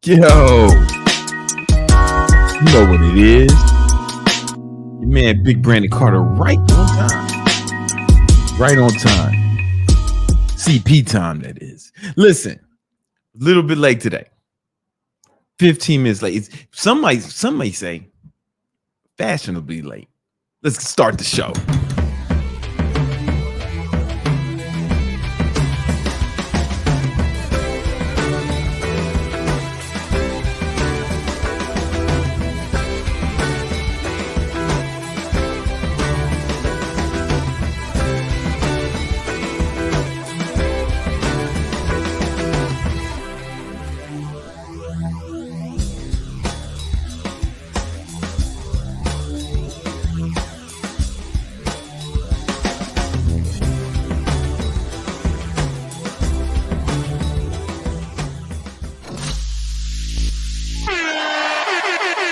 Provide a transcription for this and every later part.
Yo, you know what it is. Your man, Big Brandon Carter, right on time. Right on time. CP time, that is. Listen, a little bit late today. 15 minutes late. Some might say fashionably late. Let's start the show.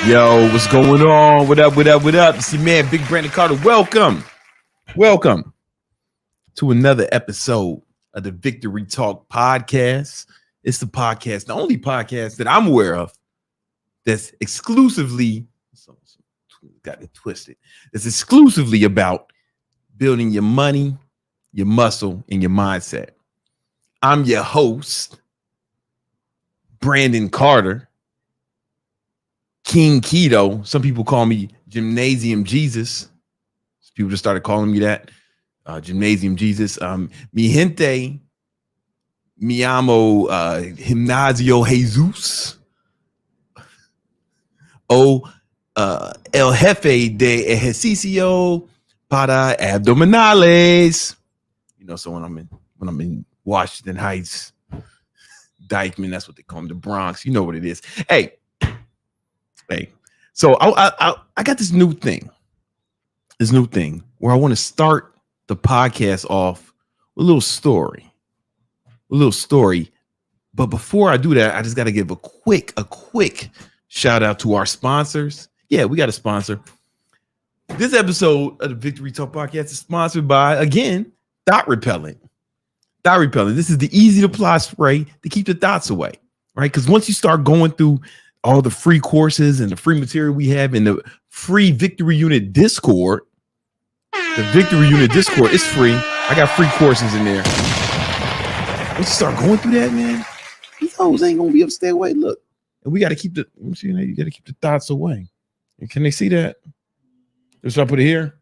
Yo, what's going on? What up? It's your man, Big Brandon Carter. Welcome to another episode of the Victory Talk podcast. It's the podcast, the only podcast that I'm aware of that's exclusively, got it twisted, that's exclusively about building your money, your muscle, and your mindset. I'm your host, Brandon Carter. King Keto. Some people call me Gymnasium Jesus. People just started calling me that. Gymnasium Jesus. Mi gente, mi amo Gimnasio Jesus. El jefe de ejercicio para abdominales. You know, so when I'm in Washington Heights, Dykeman, that's what they call them, the Bronx. You know what it is. Hey, so I got this new thing where I want to start the podcast off with a little story. But before I do that, I just got to give a quick shout out to our sponsors. Yeah, we got a sponsor. This episode of the Victory Talk podcast is sponsored by, again, Dot Repellent. Dot Repellent. This is the easy to apply spray to keep the dots away, right? Because once you start going through all the free courses and the free material we have in the free Victory Unit Discord. The Victory Unit Discord is free. I got free courses in there. Once you start going through that, man, these hoes ain't gonna be able to stay away. Look, and we got to keep the. You got to keep the thoughts away. And can they see that? Should I put it here?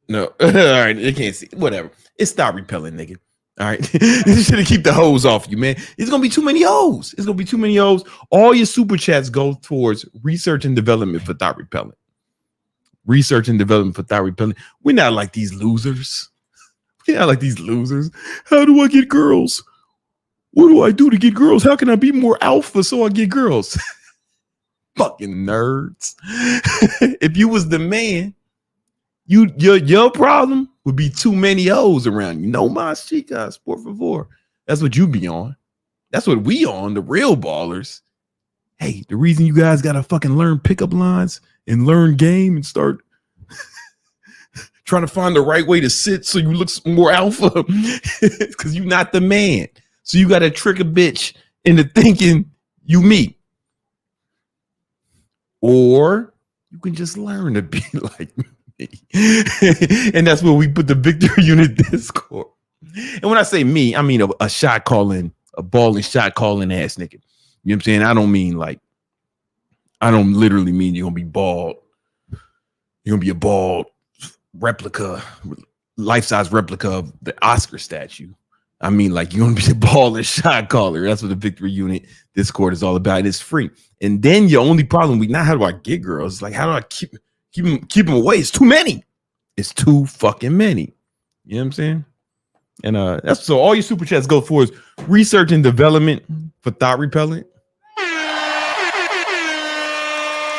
No. All right, they can't see. Whatever. It's Stop Repelling, nigga. All right, you should keep the hose off you, man. It's gonna be too many hoes. All your super chats go towards research and development for Thought Repellent. We're not like these losers. How do I get girls? What do I do to get girls? How can I be more alpha so I get girls? Fucking nerds. If you was the man, your problem would be too many O's around you. No mas chicas, por favor. That's what you be on. That's what we on, the real ballers. Hey, the reason you guys gotta fucking learn pickup lines and learn game and start trying to find the right way to sit so you look more alpha because you're not the man. So you gotta trick a bitch into thinking you me. Or you can just learn to be like me. And that's where we put the Victory Unit Discord. And when I say me, I mean a balling shot calling ass nigga. You know what I'm saying? I don't literally mean you're gonna be bald. You're gonna be a bald replica, life-size replica of the Oscar statue. I mean, like, you're gonna be a balling shot caller. That's what the Victory Unit Discord is all about. It's free. And then your only problem not how do I get girls? It's like, how do I keep them away? It's too many. It's too fucking many. You know what I'm saying? And that's so all your super chats go for is research and development for Thought Repellent.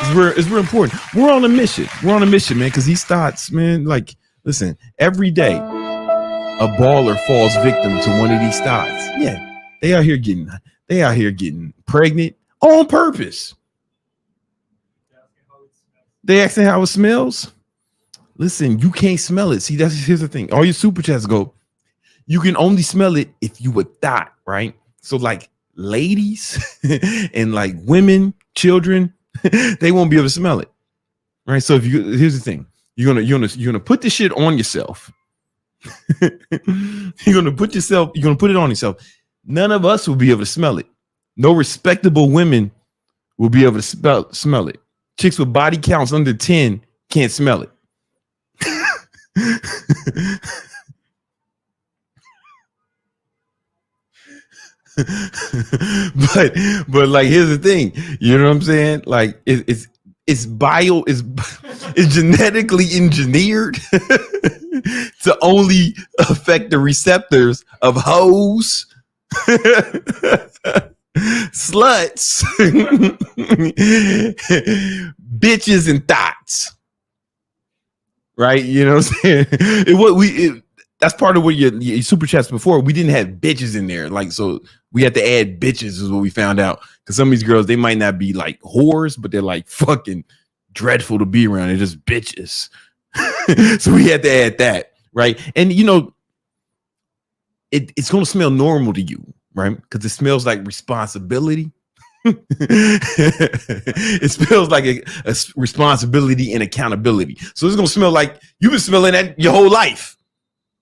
It's real important. We're on a mission, man, because these thoughts, man, like, listen, every day a baller falls victim to one of these thoughts. Yeah, they out here getting pregnant on purpose. They asking how it smells. Listen, you can't smell it. See, here's the thing. All your super chats go, you can only smell it if you a thought, right? So like ladies and like women, children, they won't be able to smell it. Right. So here's the thing. You're gonna put this shit on yourself. You're gonna put it on yourself. None of us will be able to smell it. No respectable women will be able to smell it. Chicks with body counts under 10 can't smell it. but like, here's the thing, you know what I'm saying? Like, it's genetically engineered to only affect the receptors of hoes, sluts, bitches, and thoughts. Right? You know what I'm saying? That's part of what your super chats before. We didn't have bitches in there. Like, so we had to add bitches is what we found out. Because some of these girls, they might not be like whores, but they're like fucking dreadful to be around. They're just bitches. So we had to add that, right? And you know, it's going to smell normal to you, right? Because it smells like responsibility. It smells like a responsibility and accountability. So it's going to smell like you've been smelling that your whole life.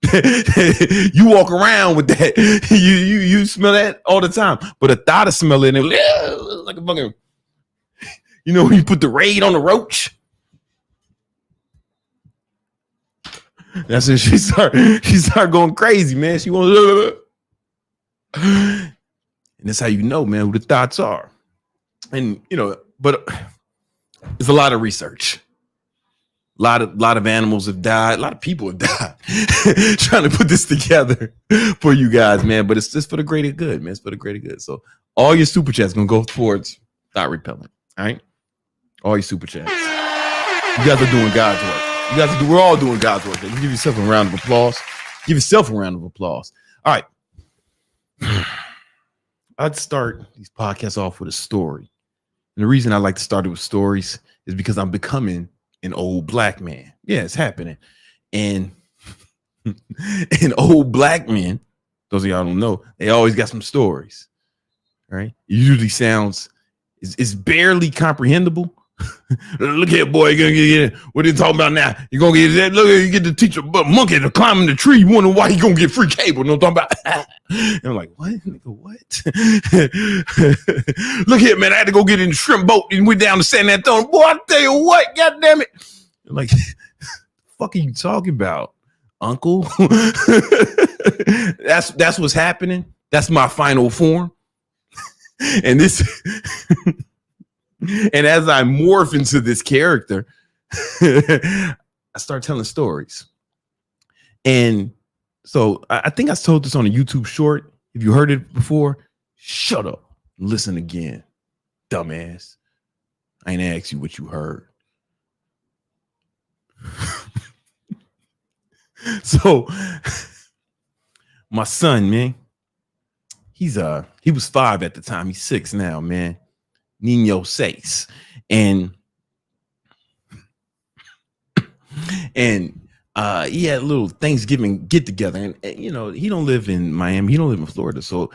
You walk around with that. You smell that all the time. But a thought of smelling it like a fucking, you know, when you put the raid on the roach. That's when she start going crazy, man. She wants, and that's how you know, man, who the thoughts are. And you know, but it's a lot of research. A lot of animals have died. A lot of people have died trying to put this together for you guys, man. But it's just for the greater good, man. It's for the greater good. So all your super chats gonna go towards thought repellent. All right, all your super chats. You guys are doing God's work. We're all doing God's work. Give yourself a round of applause. Give yourself a round of applause. All right. I'd start these podcasts off with a story. And the reason I like to start it with stories is because I'm becoming an old black man. Yeah, it's happening. And an old black man, those of y'all don't know, they always got some stories. Right? It usually sounds, it's barely comprehensible. Look here, boy, you're gonna get it. What are you talking about now? You're gonna get that. Look, you get to teach a monkey to climb in the tree. You wonder why you gonna get free cable. No, talking about. And I'm like, what? Nigga, what? Look here, man. I had to go get in the shrimp boat and went down to San Antonio. Boy, I tell you what, god damn it. I'm like, fuck are you talking about, uncle? That's what's happening. That's my final form. And this. And as I morph into this character, I start telling stories. And so I think I told this on a YouTube short. If you heard it before, shut up. Listen again, dumbass. I ain't asked you what you heard. So my son, man, he was 5 at the time. He's 6 now, man. Nino 6. And he had a little Thanksgiving get together, and you know, he don't live in Miami, he don't live in Florida. So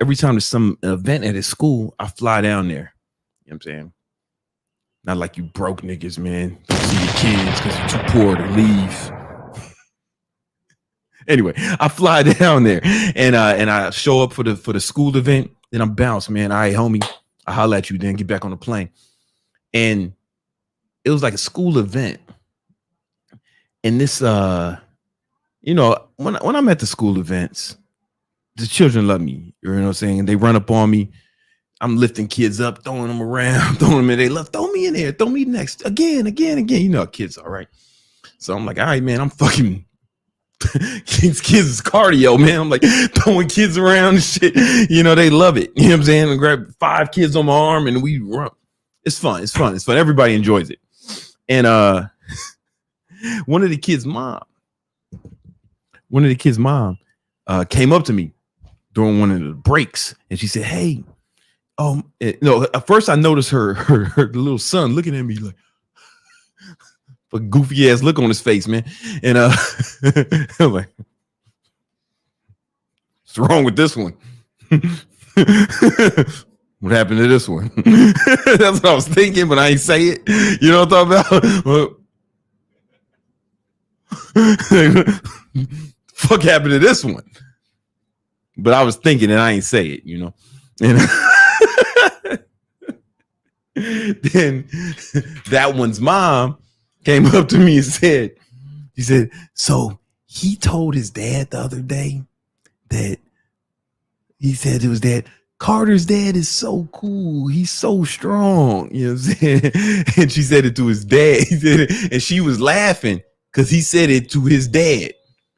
every time there's some event at his school, I fly down there. You know what I'm saying? Not like you broke niggas, man. Don't see your kids because you're too poor to leave. Anyway, I fly down there and I show up for the school event. Then I'm bounced, man. All right, homie. I holler at you, then get back on the plane. And it was like a school event. And this, you know, when I'm at the school events, the children love me. You know what I'm saying? They run up on me. I'm lifting kids up, throwing them around, throwing them in. They love, throw me in there, throw me next, again. You know how kids are, right? So I'm like, all right, man, I'm fucking kids is cardio, man. I'm like throwing kids around and shit. You know, they love it. You know what I'm saying? I grab 5 kids on my arm and we run. It's fun. Everybody enjoys it. And one of the kids' mom came up to me during one of the breaks and she said, hey, no, at first I noticed her little son looking at me like a goofy ass look on his face, man. And I'm like, what's wrong with this one? What happened to this one? That's what I was thinking, but I ain't say it. You know what I'm talking about? Fuck happened to this one? But I was thinking and I ain't say it, you know. And then that one's mom came up to me and said, he said, so he told his dad the other day that he said to his dad, Carter's dad is so cool. He's so strong. You know what I'm saying? And she said it to his dad. He said it, and she was laughing because he said it to his dad.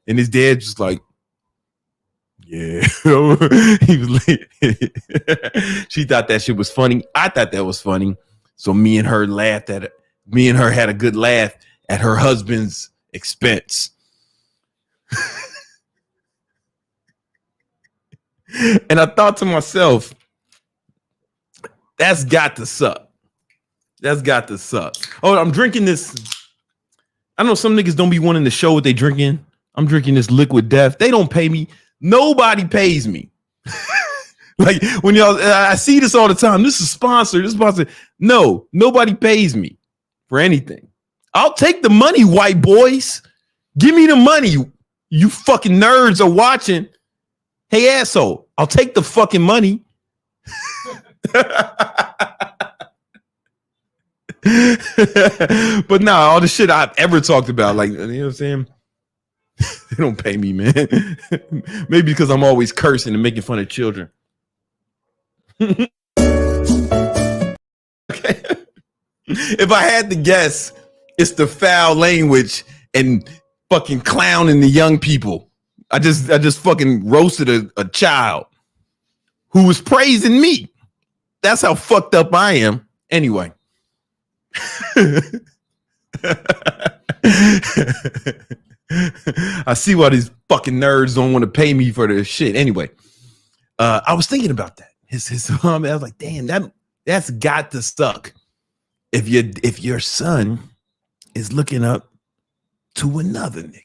And his dad just like, yeah. He was like, she thought that shit was funny. I thought that was funny. So me and her laughed at it. Me and her had a good laugh at her husband's expense. And I thought to myself, that's got to suck. That's got to suck. Oh, I'm drinking this. I know some niggas don't be wanting to show what they drinking. I'm drinking this Liquid Death. They don't pay me. Nobody pays me. Like when y'all, I see this all the time. This is sponsored. This is sponsored. No, nobody pays me for anything. I'll take the money, white boys. Give me the money. You fucking nerds are watching. Hey, asshole, I'll take the fucking money. But nah, all the shit I've ever talked about, like, you know what I'm saying? They don't pay me, man. Maybe because I'm always cursing and making fun of children. Okay. If I had to guess, it's the foul language and fucking clowning the young people. I just fucking roasted a child who was praising me. That's how fucked up I am. Anyway. I see why these fucking nerds don't want to pay me for their shit. Anyway, I was thinking about that. His mom, I was like, damn, that's got to suck. If your son is looking up to another nigga.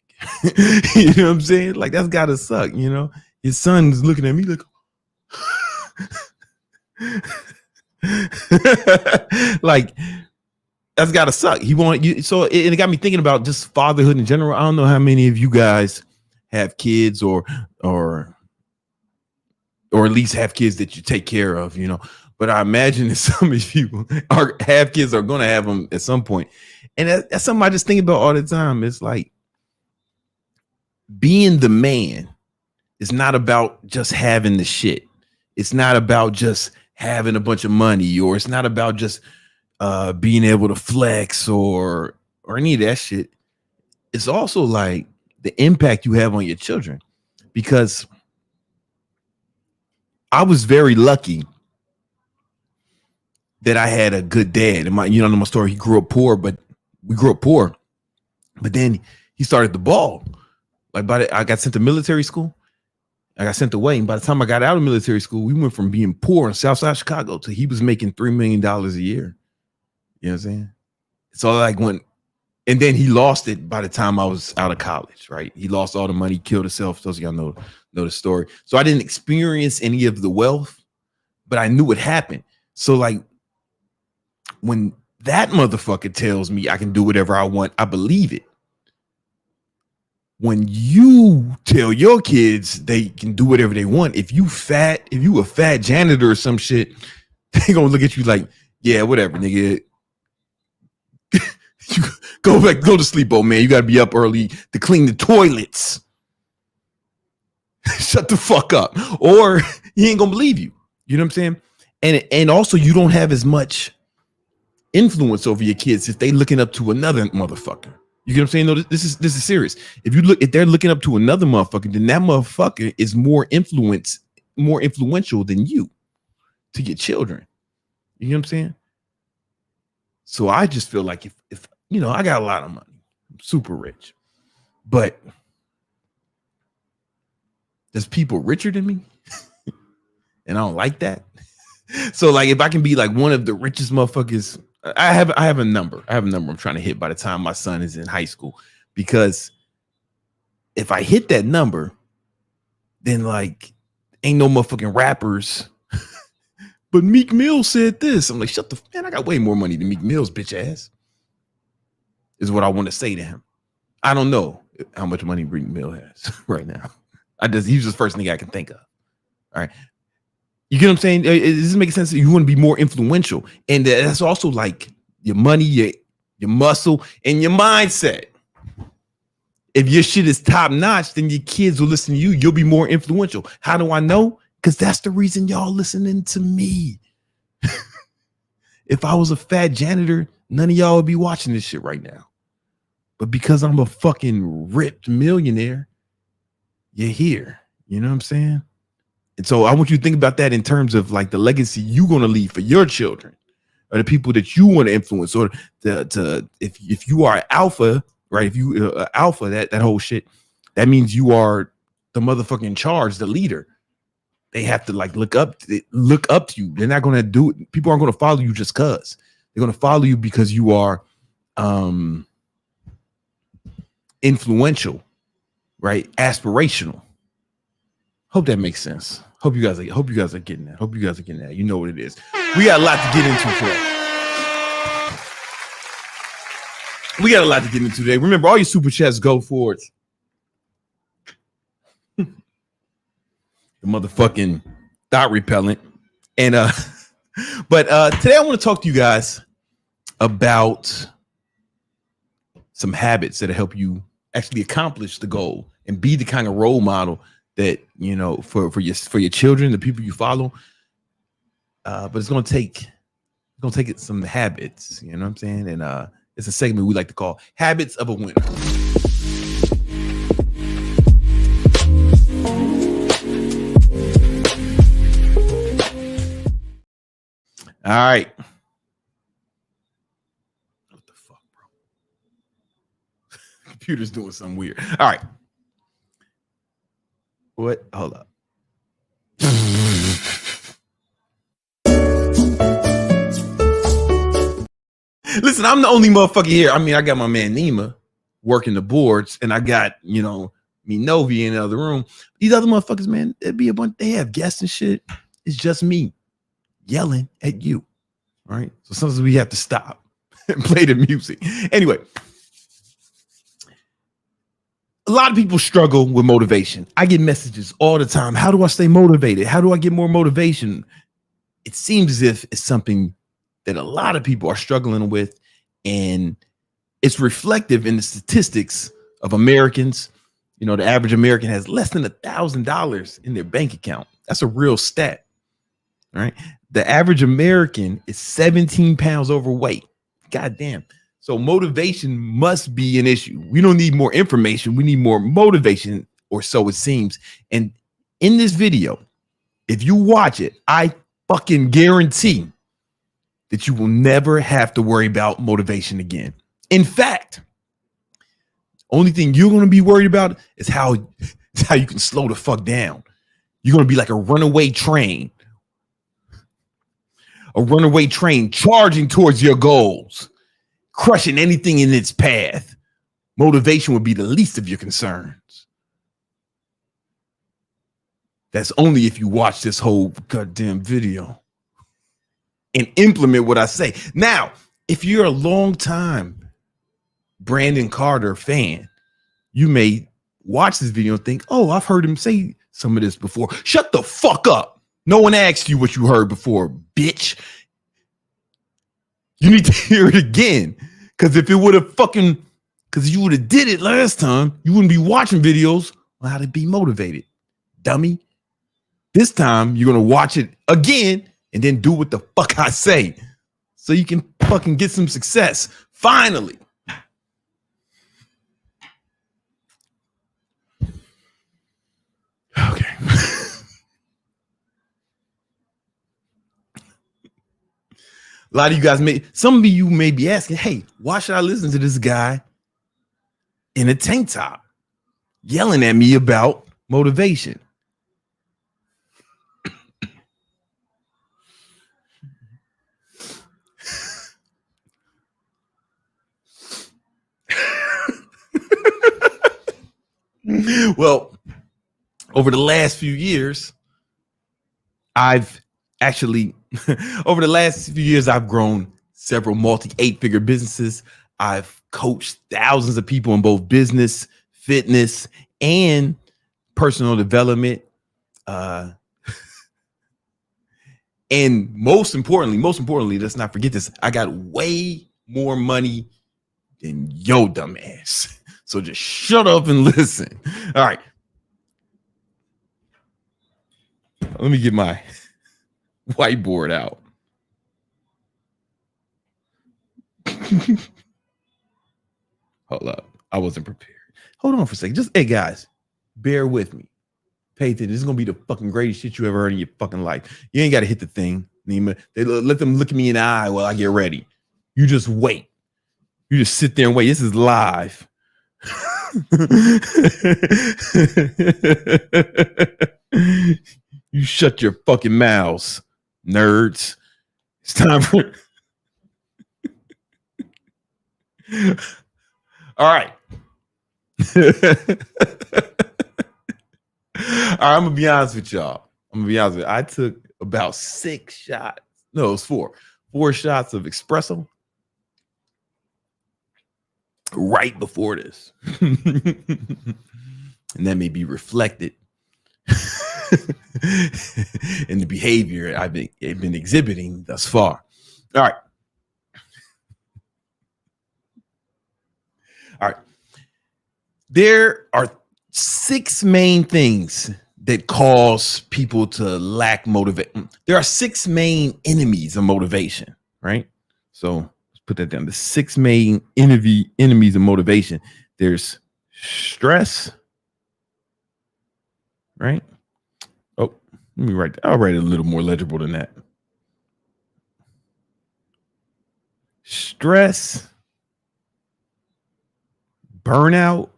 You know what I'm saying? Like, that's gotta suck, you know. His son's looking at me like like that's gotta suck. He want you, so it got me thinking about just fatherhood in general. I don't know how many of you guys have kids or at least have kids that you take care of, you know. But I imagine that some of you have kids or gonna have them at some point. And that's something I just think about all the time. It's like being the man is not about just having the shit. It's not about just having a bunch of money, or it's not about just being able to flex or any of that shit. It's also like the impact you have on your children, because I was very lucky that I had a good dad. And my story, he grew up poor, but we grew up poor. But then he started to ball. Like I got sent to military school. I got sent away. And by the time I got out of military school, we went from being poor in Southside Chicago to he was making $3 million a year. You know what I'm saying? So like and then he lost it by the time I was out of college, right? He lost all the money, killed himself. Those of y'all know the story. So I didn't experience any of the wealth, but I knew it happened. So like when that motherfucker tells me I can do whatever I want, I believe it. When you tell your kids they can do whatever they want, if you a fat janitor or some shit, they gonna look at you like, yeah, whatever, nigga. You go to sleep, old man. You gotta be up early to clean the toilets. Shut the fuck up. Or he ain't gonna believe you. You know what I'm saying? And also you don't have as much influence over your kids if they looking up to another motherfucker. You get what I'm saying? No, this is serious. If they're looking up to another motherfucker, then that motherfucker is more influential than you to your children. You know what I'm saying? So I just feel like if you know, I got a lot of money, I'm super rich, but there's people richer than me, and I don't like that. So like, if I can be like one of the richest motherfuckers, I have a number. I'm trying to hit by the time my son is in high school, because if I hit that number, then like ain't no motherfucking rappers but Meek Mill said this. I'm like, shut the man. I got way more money than Meek Mill's bitch ass. Is what I want to say to him. I don't know how much money Meek Mill has right now. He's the first thing I can think of. All right. You get what I'm saying? Does this make sense? You want to be more influential. And that's also like your money, your muscle, and your mindset. If your shit is top notch, then your kids will listen to you. You'll be more influential. How do I know? Because that's the reason y'all listening to me. If I was a fat janitor, none of y'all would be watching this shit right now. But because I'm a fucking ripped millionaire, you're here. You know what I'm saying? And so I want you to think about that in terms of like the legacy you're going to leave for your children or the people that you want to influence, or if you are alpha, right? If you alpha, that whole shit, that means you are the motherfucking charge, the leader. They have to like look up to you. They're not going to do it. People aren't going to follow you just cause. They're going to follow you because you are influential, right? Aspirational. Hope that makes sense. Hope you guys are getting that. You know what it is. We got a lot to get into today. Remember, all your super chats go forward. The motherfucking thought repellent. And but today I want to talk to you guys about some habits that'll help you actually accomplish the goal and be the kind of role model that, you know, for your children, the people you follow. But it's gonna take some habits, you know what I'm saying? And it's a segment we like to call Habits of a Winner. All right. What the fuck, bro? Computer's doing something weird. All right. What? Hold up. Listen, I'm the only motherfucker here. I mean, I got my man Nima working the boards, and I got, you know, me Novi in the other room. These other motherfuckers, man, it'd be a bunch. They have guests and shit. It's just me yelling at you. All right. So sometimes we have to stop and play the music. Anyway. A lot of people struggle with motivation. I get messages all the time. How do I stay motivated? How do I get more motivation? It seems as if it's something that a lot of people are struggling with, and it's reflective in the statistics of Americans. You know, the average American has less than $1,000 in their bank account. That's a real stat. All right. The average American is 17 pounds overweight. God damn. So motivation must be an issue. We don't need more information. We need more motivation, or so it seems. And in this video, if you watch it, I fucking guarantee that you will never have to worry about motivation again. In fact, only thing you're going to be worried about is how you can slow the fuck down. You're going to be like a runaway train charging towards your goals, crushing anything in its path. Motivation would be the least of your concerns. That's only if you watch this whole goddamn video and implement what I say. Now, if you're a long time Brandon Carter fan, you may watch this video and think, oh, I've heard him say some of this before. Shut the fuck up. No one asked you what you heard before, bitch. You need to hear it again. Because if it would have because you would have did it last time, you wouldn't be watching videos on how to be motivated, dummy. This time, you're going to watch it again and then do what the fuck I say so you can fucking get some success. Finally. Okay. A lot of you guys some of you may be asking, hey, why should I listen to this guy in a tank top yelling at me about motivation? Well, over the last few years, I've Actually, over the last few years, I've grown several multi-8-figure businesses. I've coached thousands of people in both business, fitness, and personal development. And most importantly, let's not forget this. I got way more money than yo dumbass. So just shut up and listen. All right. Let me get my whiteboard out. Hold up. I wasn't prepared. Hold on for a second. Just, hey, guys, bear with me. Pay attention. This is going to be the fucking greatest shit you ever heard in your fucking life. You ain't got to hit the thing. They let them look at me in the eye while I get ready. You just wait. You just sit there and wait. This is live. You shut your fucking mouths, nerds. It's time for... All right. All right, I'm gonna be honest with y'all. I took about 6 shots. No, it was 4. 4 shots of espresso right before this. And that may be reflected in the behavior I've been exhibiting thus far. All right. All right. There are 6 main things that cause people to lack motivation. There are 6 main enemies of motivation, right? So let's put that down. The 6 main enemies of motivation. There's stress, right? Oh, let me write that. I'll write it a little more legible than that. Stress, burnout,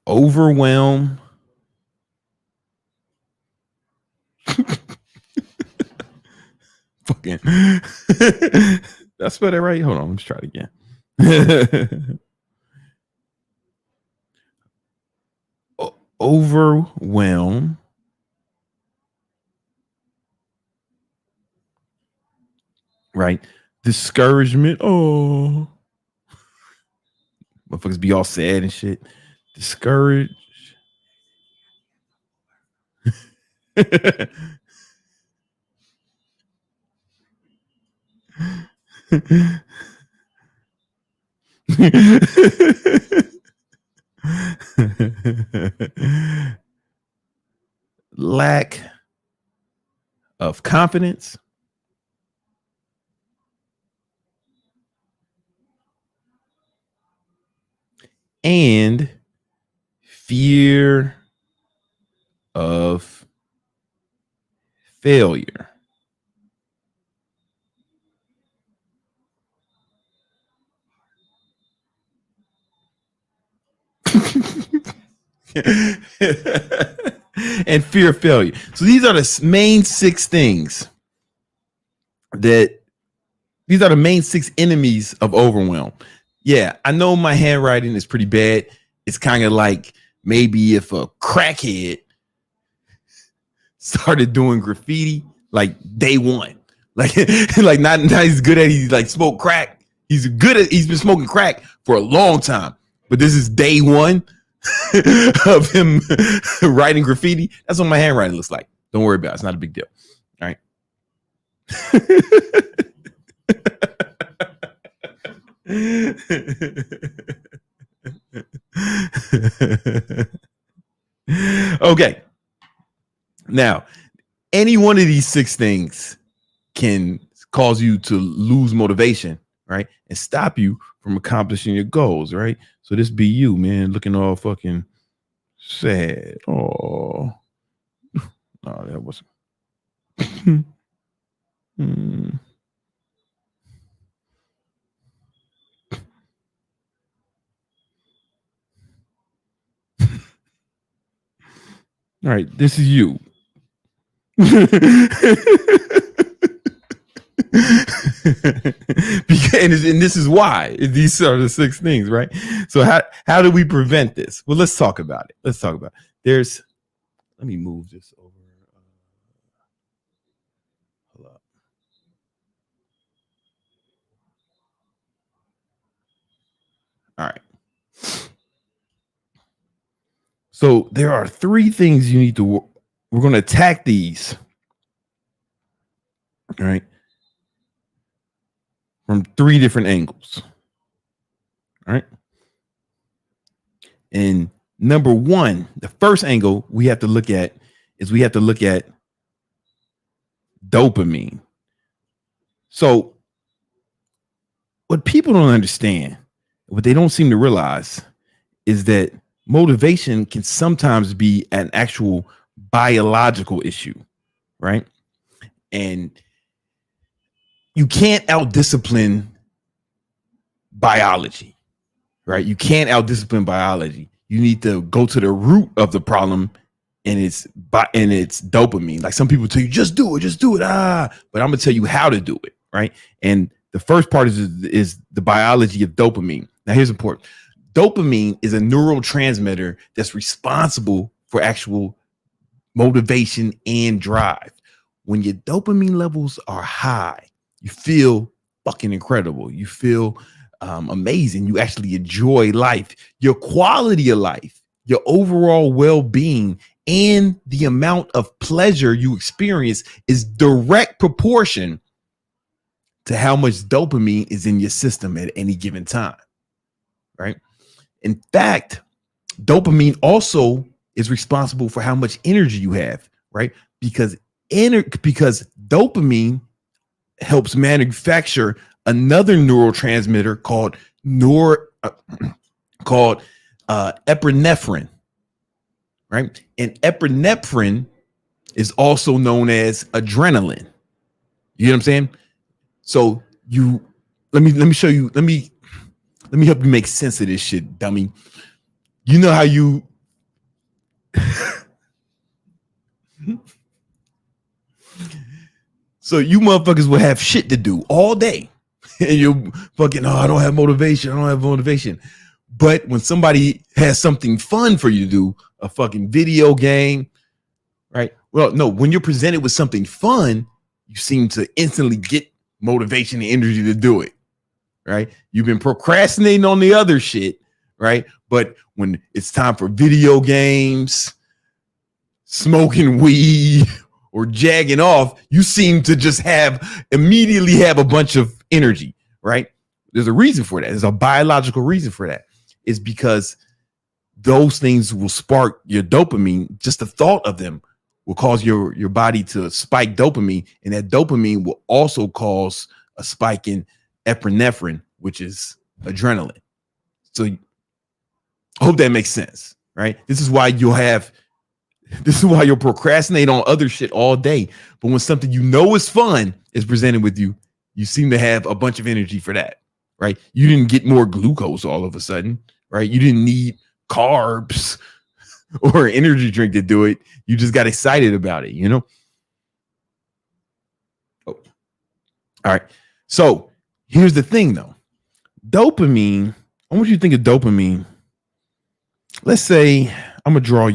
overwhelm, fucking that's spell that right. Hold on, let's try it again. Overwhelm, right? Discouragement. Oh, motherfuckers be all sad and shit. Discouraged. Lack of confidence. And fear of failure. And fear of failure. So these are the main 6 things these are the main 6 enemies of overwhelm. Yeah, I know my handwriting is pretty bad. It's kind of like maybe if a crackhead started doing graffiti like day one, like not he's good at he's like smoke crack. He's been smoking crack for a long time, but this is day one of him writing graffiti. That's what my handwriting looks like. Don't worry about it. It's not a big deal. All right. Okay. Now, any one of these 6 things can cause you to lose motivation, right? And stop you from accomplishing your goals, right? So this be you, man, looking all fucking sad. Oh, no, that wasn't. All right, this is you. And this is why these are the 6 things, right? So how do we prevent this? Well, let's talk about it. There's let me move this over. Hold up. All right. So there are three things you need to. We're going to attack these. All right. From three different angles. All right. And number one, the first angle we have to look at is we have to look at dopamine. So what people don't understand, what they don't seem to realize is that motivation can sometimes be an actual biological issue, right? And you can't outdiscipline biology, right? You can't outdiscipline biology. You need to go to the root of the problem, and it's dopamine. Like some people tell you, just do it. But I'm gonna tell you how to do it, right? And the first part is the biology of dopamine. Now, here's important. Dopamine is a neurotransmitter that's responsible for actual motivation and drive. When your dopamine levels are high, you feel fucking incredible. You feel amazing. You actually enjoy life. Your quality of life, your overall well-being, and the amount of pleasure you experience is direct proportion to how much dopamine is in your system at any given time, right? In fact, dopamine also is responsible for how much energy you have, right? Because dopamine helps manufacture another neurotransmitter called epinephrine, right? And epinephrine is also known as adrenaline. You know what I'm saying? So let me show you. Let me help you make sense of this shit, dummy. You know how you so you motherfuckers will have shit to do all day. And you fucking, I don't have motivation. But when somebody has something fun for you to do, a fucking video game, right? Well, no, when you're presented with something fun, you seem to instantly get motivation and energy to do it, right? You've been procrastinating on the other shit, right? But when it's time for video games, smoking weed, or jagging off, you seem to just immediately have a bunch of energy, right? There's a reason for that. There's a biological reason for that. It's because those things will spark your dopamine. Just the thought of them will cause your body to spike dopamine, and that dopamine will also cause a spike in epinephrine, which is adrenaline. So I hope that makes sense, right? This is why you'll procrastinate on other shit all day. But when something you know is fun is presented with you, you seem to have a bunch of energy for that, right? You didn't get more glucose all of a sudden, right? You didn't need carbs or an energy drink to do it. You just got excited about it, you know? Oh. All right. So here's the thing, though. Dopamine, I want you to think of dopamine. Let's say I'm gonna draw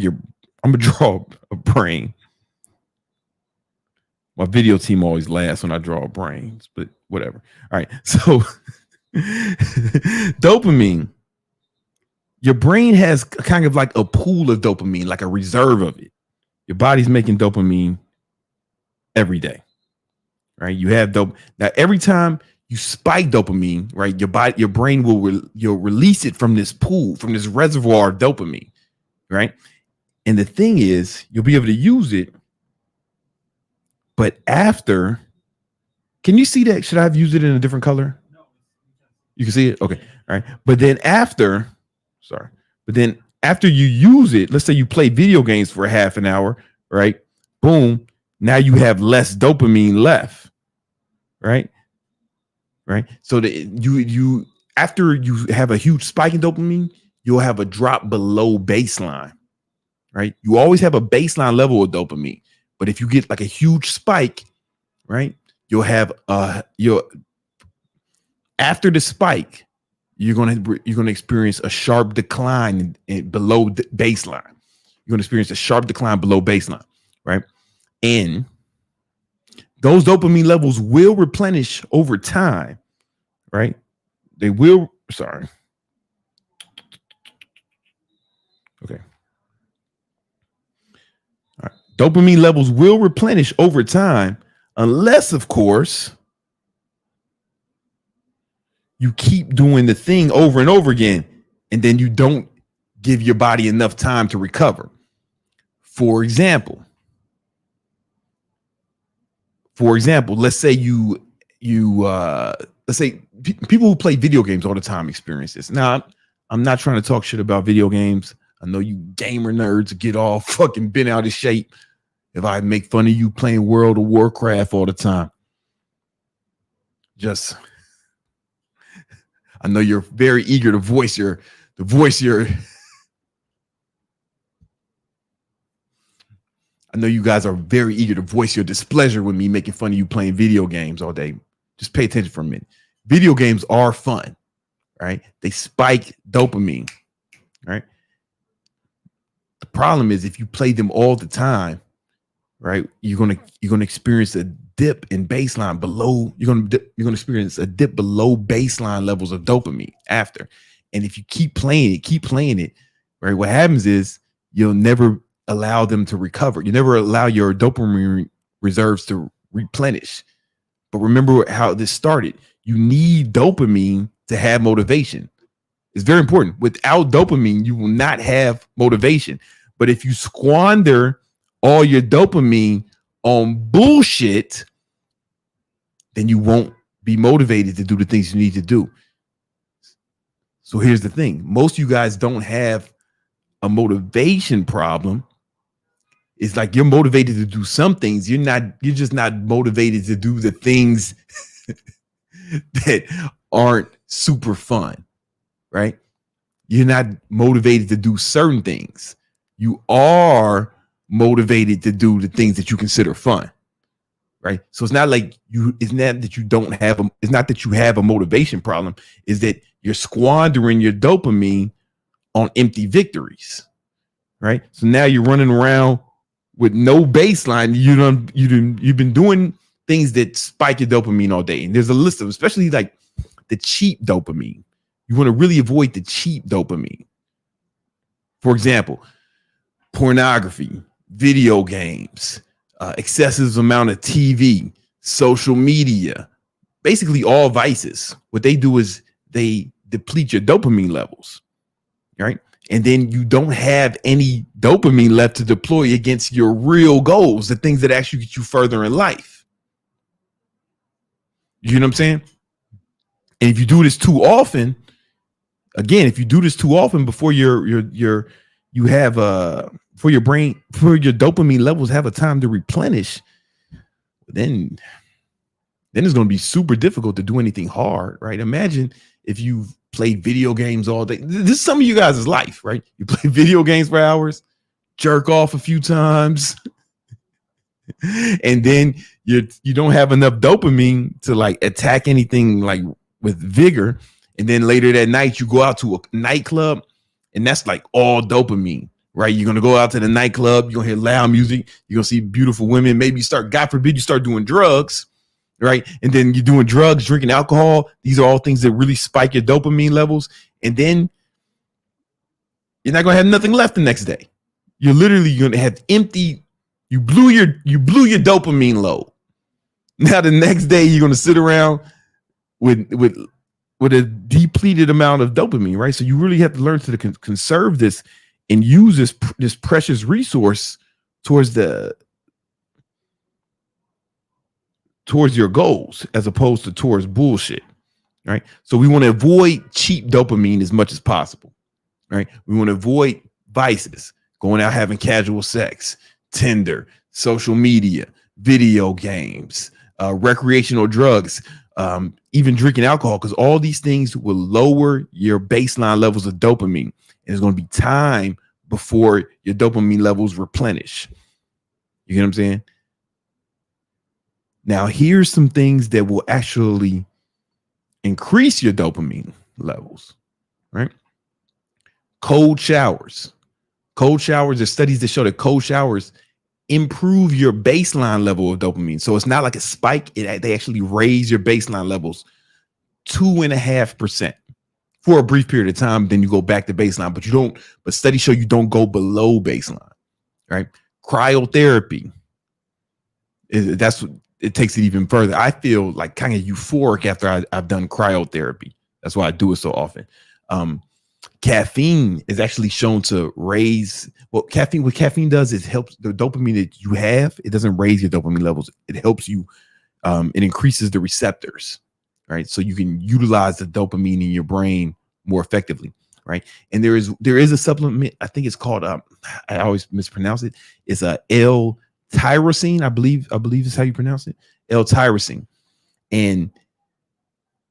a brain. My video team always laughs when I draw brains, but whatever. All right. So dopamine, your brain has kind of like a pool of dopamine, like a reserve of it. Your body's making dopamine every day, right? You have dope. Now, every time you spike dopamine, right, your brain you'll release it from this pool, from this reservoir of dopamine, right? And the thing is, you'll be able to use it. But after, can you see that? Should I have used it in a different color? No. You can see it? Okay. All right. But then after you use it, let's say you play video games for half an hour, right? Boom. Now you have less dopamine left, right? Right. So that you after you have a huge spike in dopamine, you'll have a drop below baseline, right? You always have a baseline level of dopamine. But if you get like a huge spike, right, you'll have after the spike, you're gonna experience a sharp decline below the baseline, You're going to experience a sharp decline below baseline, right? And those dopamine levels will replenish over time, right? They will, sorry. Okay. All right. Dopamine levels will replenish over time, unless, of course, you keep doing the thing over and over again, and then you don't give your body enough time to recover. For example, let's say let's say people who play video games all the time experience this. Now, I'm not trying to talk shit about video games. I know you gamer nerds get all fucking bent out of shape if I make fun of you playing World of Warcraft all the time. I know you're very eager to voice your I know you guys are very eager to voice your displeasure with me making fun of you playing video games all day. Just pay attention for a minute. Video games are fun, right? They spike dopamine, right? The problem is if you play them all the time, right? You're gonna experience a dip in baseline below. You're gonna experience a dip below baseline levels of dopamine after. And if you keep playing it, right? What happens is you'll never allow them to recover. You never allow your dopamine reserves to replenish. But remember how this started. You need dopamine to have motivation. It's very important. Without dopamine, you will not have motivation. But if you squander all your dopamine on bullshit, then you won't be motivated to do the things you need to do. So here's the thing. Most of you guys don't have a motivation problem. It's like you're motivated to do some things. You're just not motivated to do the things that aren't super fun, right? You're not motivated to do certain things. You are motivated to do the things that you consider fun, right? So it's not like it's not that you have a motivation problem. Is that you're squandering your dopamine on empty victories, right? So now you're running around with no baseline. You've been doing things that spike your dopamine all day. And there's a list of, especially like the cheap dopamine. You want to really avoid the cheap dopamine. For example, pornography, video games, excessive amount of TV, social media, basically all vices. What they do is they deplete your dopamine levels, right? And then you don't have any dopamine left to deploy against your real goals, the things that actually get you further in life. You know what I'm saying? And if you do this too often, before your dopamine levels have a time to replenish, then it's going to be super difficult to do anything hard, right? Imagine if you've played video games all day. This is some of you guys' life, right? You play video games for hours, jerk off a few times, and then you don't have enough dopamine to like attack anything like with vigor. And then later that night you go out to a nightclub, and that's like all dopamine, right? You're gonna go out to the nightclub, you're gonna hear loud music, you're gonna see beautiful women, maybe God forbid you start doing drugs, right? And then you're doing drugs, drinking alcohol. These are all things that really spike your dopamine levels. And then you're not gonna have nothing left the next day. You're literally gonna have empty. You blew your dopamine load. Now the next day you're gonna sit around with a depleted amount of dopamine, right? So you really have to learn to conserve this and use this precious resource towards your goals as opposed to towards bullshit, right? So we want to avoid cheap dopamine as much as possible, right? We want to avoid vices, going out having casual sex, Tinder, social media, video games, recreational drugs, even drinking alcohol, because all these things will lower your baseline levels of dopamine. And it's going to be time before your dopamine levels replenish. You get what I'm saying? Now, here's some things that will actually increase your dopamine levels, right? Cold showers, Cold showers, there's studies that show that cold showers improve your baseline level of dopamine. So it's not like a spike. They actually raise your baseline levels 2.5% for a brief period of time. Then you go back to baseline, but you don't. But studies show you don't go below baseline, right? Cryotherapy, that's what it takes it even further. I feel like kind of euphoric after I've done cryotherapy. That's why I do it so often. Caffeine is actually shown to raise what caffeine does is helps the dopamine that you have. It doesn't raise your dopamine levels. It helps you. It increases the receptors, right? So you can utilize the dopamine in your brain more effectively, right? And there is a supplement. I think it's called I always mispronounce it. It's a L-tyrosine. I believe is how you pronounce it. L-tyrosine, and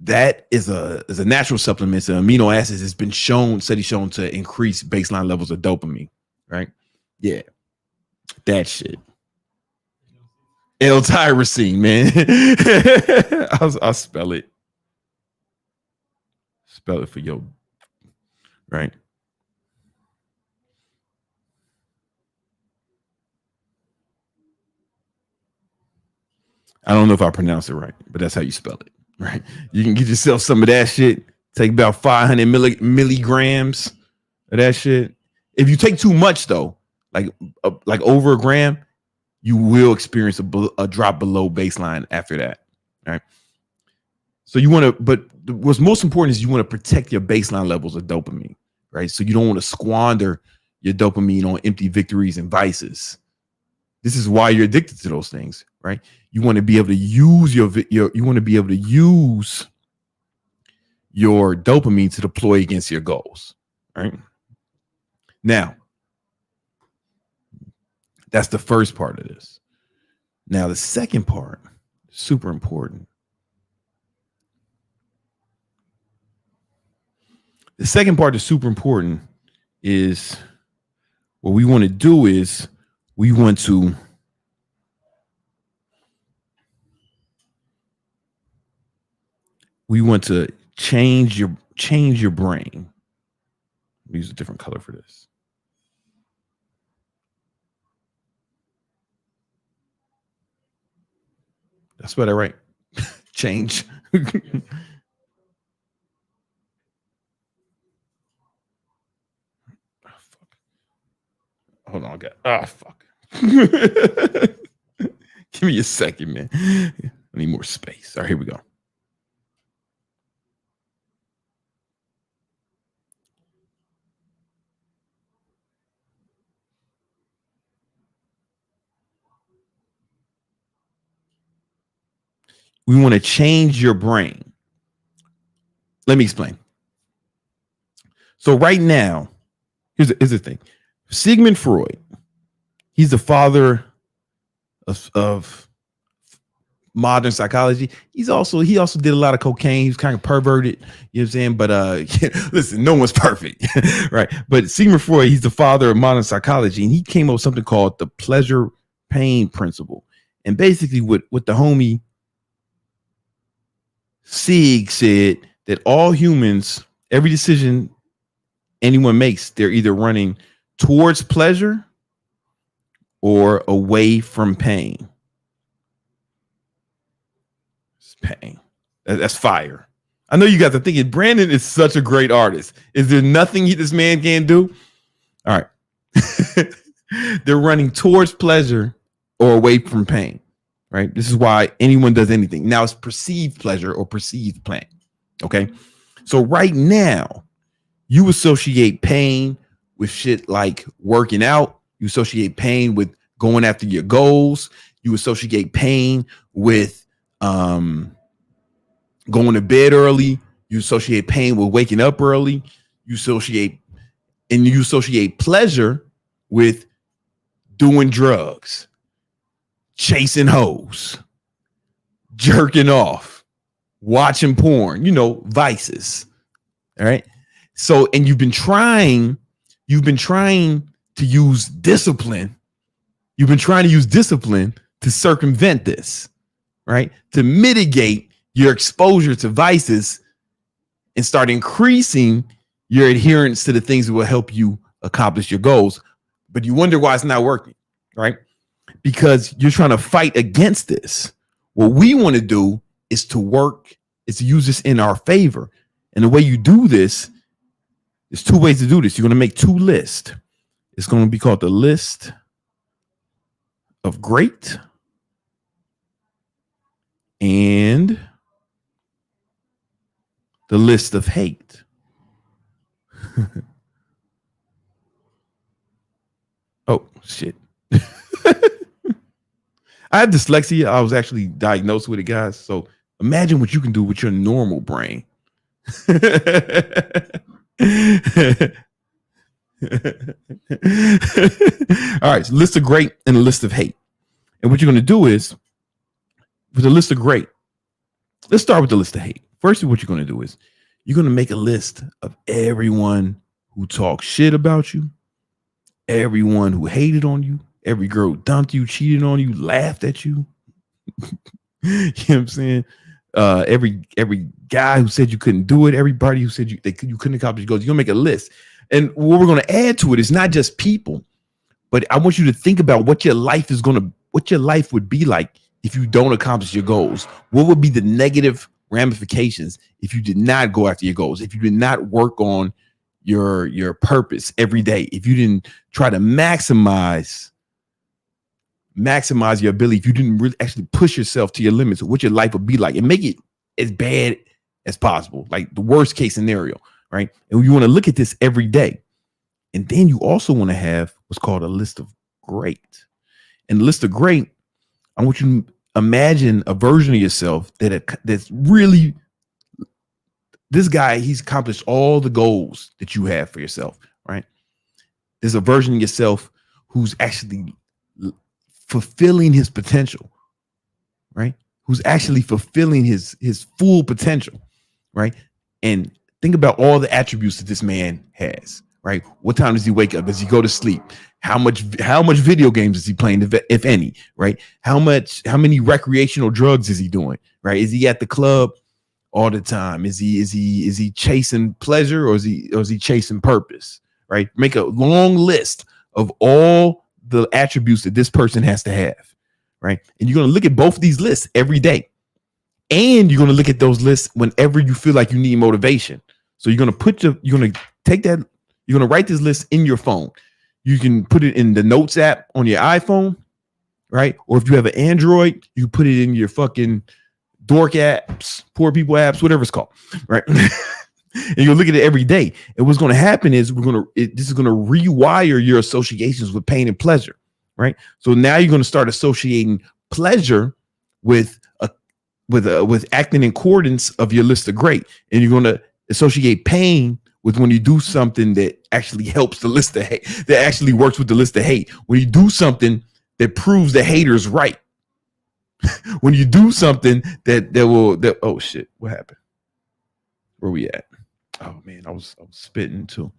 that is a natural supplement. It's an amino acids. It's been studies shown to increase baseline levels of dopamine, right? Yeah, that shit. L-tyrosine, man. I'll spell it. Spell it for you, right? I don't know if I pronounce it right, but that's how you spell it. Right, you can get yourself some of that shit. Take about 500 milligrams of that shit. If you take too much, though, like over a gram, you will experience a drop below baseline after that. All right. So you want to, but what's most important is you want to protect your baseline levels of dopamine, right? So you don't want to squander your dopamine on empty victories and vices. This is why you're addicted to those things, right? You want to be able to use your dopamine to deploy against your goals, right? Now, that's the first part of this. Now, the second part, super important. The second part is super important is what we want to do is we want to change your brain. Use a different color for this. That's what I write. Change. Hold on, fuck. Give me a second, man. I need more space. All right, here we go. We want to change your brain. Let me explain. So right now, here's the thing. Sigmund Freud, he's the father of modern psychology. He also did a lot of cocaine. He was kind of perverted, you know what I'm saying? But listen, no one's perfect, right? But Sigmund Freud, he's the father of modern psychology, and he came up with something called the pleasure pain principle. And basically what the homie Sig said that all humans, every decision anyone makes, they're either running towards pleasure or away from pain. It's pain. That's fire. I know you guys are thinking Brandon is such a great artist. Is there nothing this man can't do? All right. They're running towards pleasure or away from pain, right? This is why anyone does anything. Now it's perceived pleasure or perceived pain. Okay. So right now, you associate pain with shit like working out. You associate pain with going after your goals. You associate pain with going to bed early. You associate pain with waking up early. You associate pleasure with doing drugs, chasing hoes, jerking off, watching porn, vices. All right. So, and you've been trying to use discipline. You've been trying to use discipline to circumvent this, right? To mitigate your exposure to vices and start increasing your adherence to the things that will help you accomplish your goals. but you wonder why it's not working, right? Because you're trying to fight against this. What we want to do is to use this in our favor. And the way you do this, there's two ways to do this. You're going to make two lists. It's going to be called the list of great and the list of hate. Oh, shit. I have dyslexia. I was actually diagnosed with it, guys. So imagine what you can do with your normal brain. All right, so list of great and a list of hate. And what you're going to do is, with the list of great, let's start with the list of hate. First, what you're going to do is you're going to make a list of everyone who talks shit about you, everyone who hated on you, every girl who dumped you, cheated on you, laughed at you. You know what I'm saying? Every guy who said you couldn't do it, everybody who said you couldn't accomplish your goals. You're going to make a list. And what we're going to add to it is not just people, but I want you to think about what your life would be like if you don't accomplish your goals. What would be the negative ramifications if you did not go after your goals, if you did not work on your purpose every day, if you didn't try to maximize your ability, if you didn't really actually push yourself to your limits, what your life would be like, and make it as bad as possible, like the worst case scenario, right? And you want to look at this every day. And then you also want to have what's called a list of great. And the list of great, I want you to imagine a version of yourself that's really, this guy, he's accomplished all the goals that you have for yourself, right? There's a version of yourself who's actually fulfilling his potential, right? Who's actually fulfilling his full potential, right? And think about all the attributes that this man has, right? What time does he wake up? Does he go to sleep? How much video games is he playing, if any, right? How many recreational drugs is he doing, right? Is he at the club all the time? Is he chasing pleasure, or is he chasing purpose, right? Make a long list of all the attributes that this person has to have, right? And you're going to look at both of these lists every day. And you're going to look at those lists whenever you feel like you need motivation. So you're going to write this list in your phone. You can put it in the Notes app on your iPhone, right? Or if you have an Android, you put it in your fucking dork apps, poor people apps, whatever it's called, right? And you'll look at it every day. And what's going to happen is this is going to rewire your associations with pain and pleasure, right? So now you're going to start associating pleasure with acting in accordance of your list of great, and you're going to associate pain with when you do something that actually helps the list of hate, that actually works with the list of hate. When you do something that proves the haters right. When you do something that oh shit, what happened? Where we at? Oh man, I was spitting too.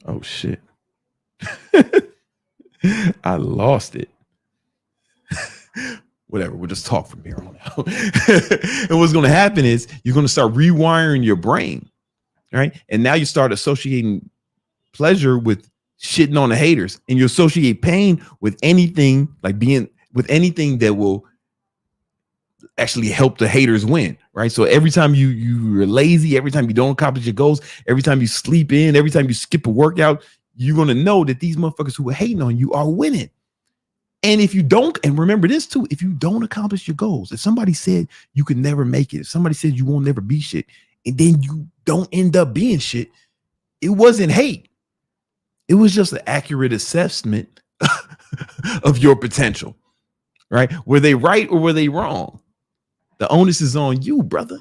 Oh shit. I lost it. Whatever, we'll just talk from here on out. And what's going to happen is you're going to start rewiring your brain, right? And now you start associating pleasure with shitting on the haters, and you associate pain with anything that will actually help the haters win, right? So every time you're lazy, every time you don't accomplish your goals, every time you sleep in, every time you skip a workout, you're going to know that these motherfuckers who are hating on you are winning. And if you don't, and remember this too, if you don't accomplish your goals, if somebody said you could never make it, if somebody said you won't never be shit, and then you don't end up being shit, it wasn't hate. It was just an accurate assessment of your potential, right? Were they right or were they wrong? The onus is on you, brother.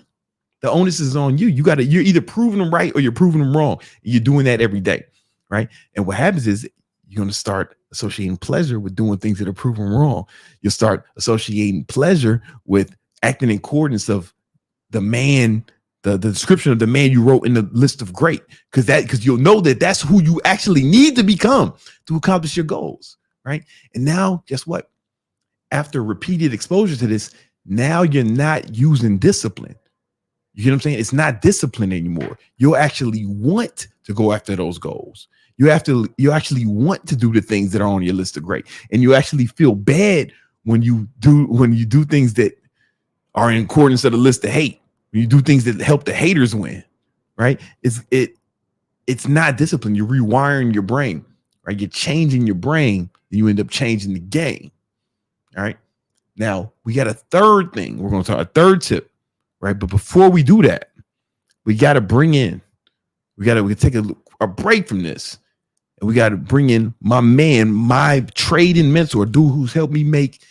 The onus is on you. You're either proving them right or you're proving them wrong. You're doing that every day, right? And what happens is you're going to start associating pleasure with doing things that are proven wrong. You'll start associating pleasure with acting in accordance of the description of the man you wrote in the list of great, because you'll know that that's who you actually need to become to accomplish your goals, right? And now, guess what? After repeated exposure to this, now you're not using discipline. You get what I'm saying? It's not discipline anymore. You'll actually want to go after those goals. You actually want to do the things that are on your list of great. And you actually feel bad when you do things that are in accordance to the list of hate. When you do things that help the haters win, right? It's not discipline. You're rewiring your brain, right? You're changing your brain, and you end up changing the game. All right. Now we got a third thing. We're going to talk a third tip, right? But before we do that, we got to we take a break from this, and we got to bring in my man, my trading mentor, dude who's helped me make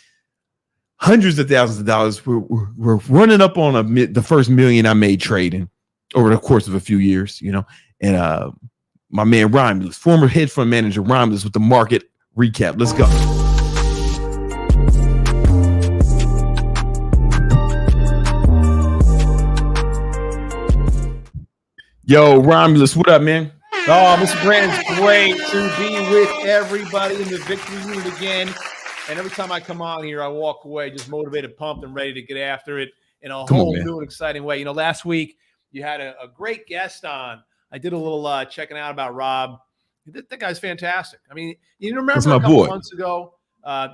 hundreds of thousands of dollars. We're running up on the first million I made trading over the course of a few years, you know. And my man Romulus, former hedge fund manager Romulus, with the market recap. Let's go. Yo, Romulus, what up, man? Oh, Mr. Brand, it's great to be with everybody in the Victory Unit again. And every time I come on here, I walk away just motivated, pumped, and ready to get after it in a whole new and exciting way. You know, last week you had a great guest on. I did a little checking out about Rob. That guy's fantastic. I mean, you remember a couple months ago,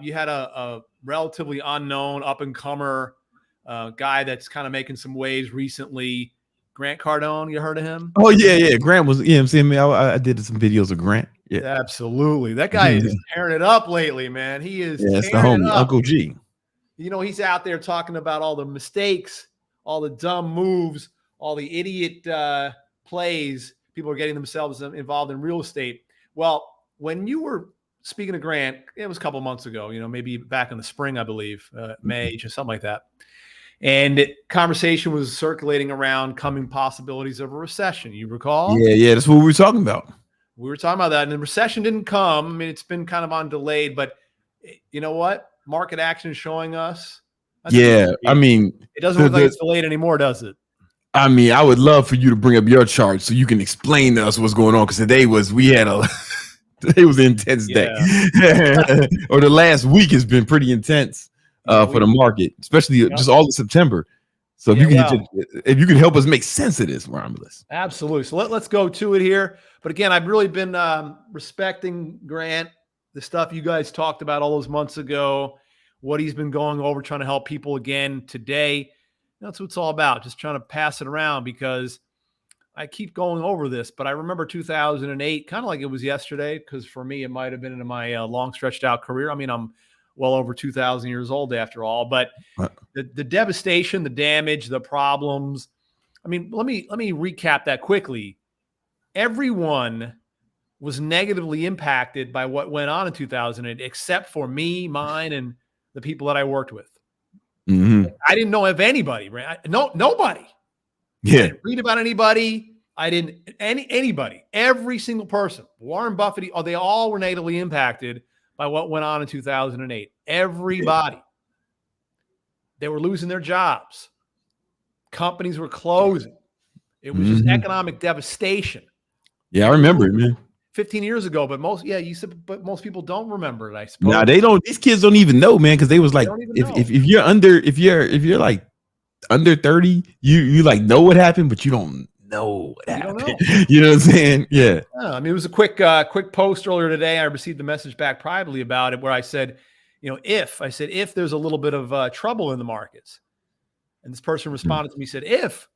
you had a relatively unknown, up-and-comer guy that's kind of making some waves recently. Grant Cardone, you heard of him? Oh, yeah. Grant was, I'm seeing me. I did some videos of Grant. Yeah, absolutely. That guy is tearing it up lately, man. He is. Yeah, it's the homie, Uncle G. You know, he's out there talking about all the mistakes, all the dumb moves, all the idiot plays people are getting themselves involved in real estate. Well, when you were speaking to Grant, it was a couple months ago, you know, maybe back in the spring, I believe, May, or something like that. And conversation was circulating around coming possibilities of a recession. You recall? Yeah. That's what we were talking about. We were talking about that. And the recession didn't come. I mean, it's been kind of on delayed. But you know what? Market action is showing us. I mean, it doesn't look like it's delayed anymore, does it? I mean, I would love for you to bring up your chart so you can explain to us what's going on. Because today was an intense day. Or the last week has been pretty intense. For the market, especially just all of September. So if you could help us make sense of this, Romulus. Absolutely. So let's go to it here. But again, I've really been respecting Grant, the stuff you guys talked about all those months ago, what he's been going over, trying to help people again today. That's what it's all about, just trying to pass it around, because I keep going over this, but I remember 2008 kind of like it was yesterday, because for me, it might have been in my long stretched out career. I mean, I'm well over 2,000 years old after all, but the devastation, the damage, the problems. I mean, let me recap that quickly. Everyone was negatively impacted by what went on in 2008, except for me, mine, and the people that I worked with. Mm-hmm. I didn't know of anybody, right? Nobody. Yeah. I didn't read about anybody. Anybody, every single person, Warren Buffett, they all were negatively impacted by what went on in 2008. Everybody. They were losing their jobs. Companies were closing. It was just economic devastation. Yeah, I remember it, man. 15 years ago, but most people don't remember it, I suppose. Nah, they don't. These kids don't even know, man, because they was like, if you're like under 30, you like know what happened, but you don't know what happened. You know what I'm saying? Yeah. I mean, it was a quick post earlier today. I received the message back privately about it, where I said, you know, if there's a little bit of trouble in the markets, and this person responded to me, said, if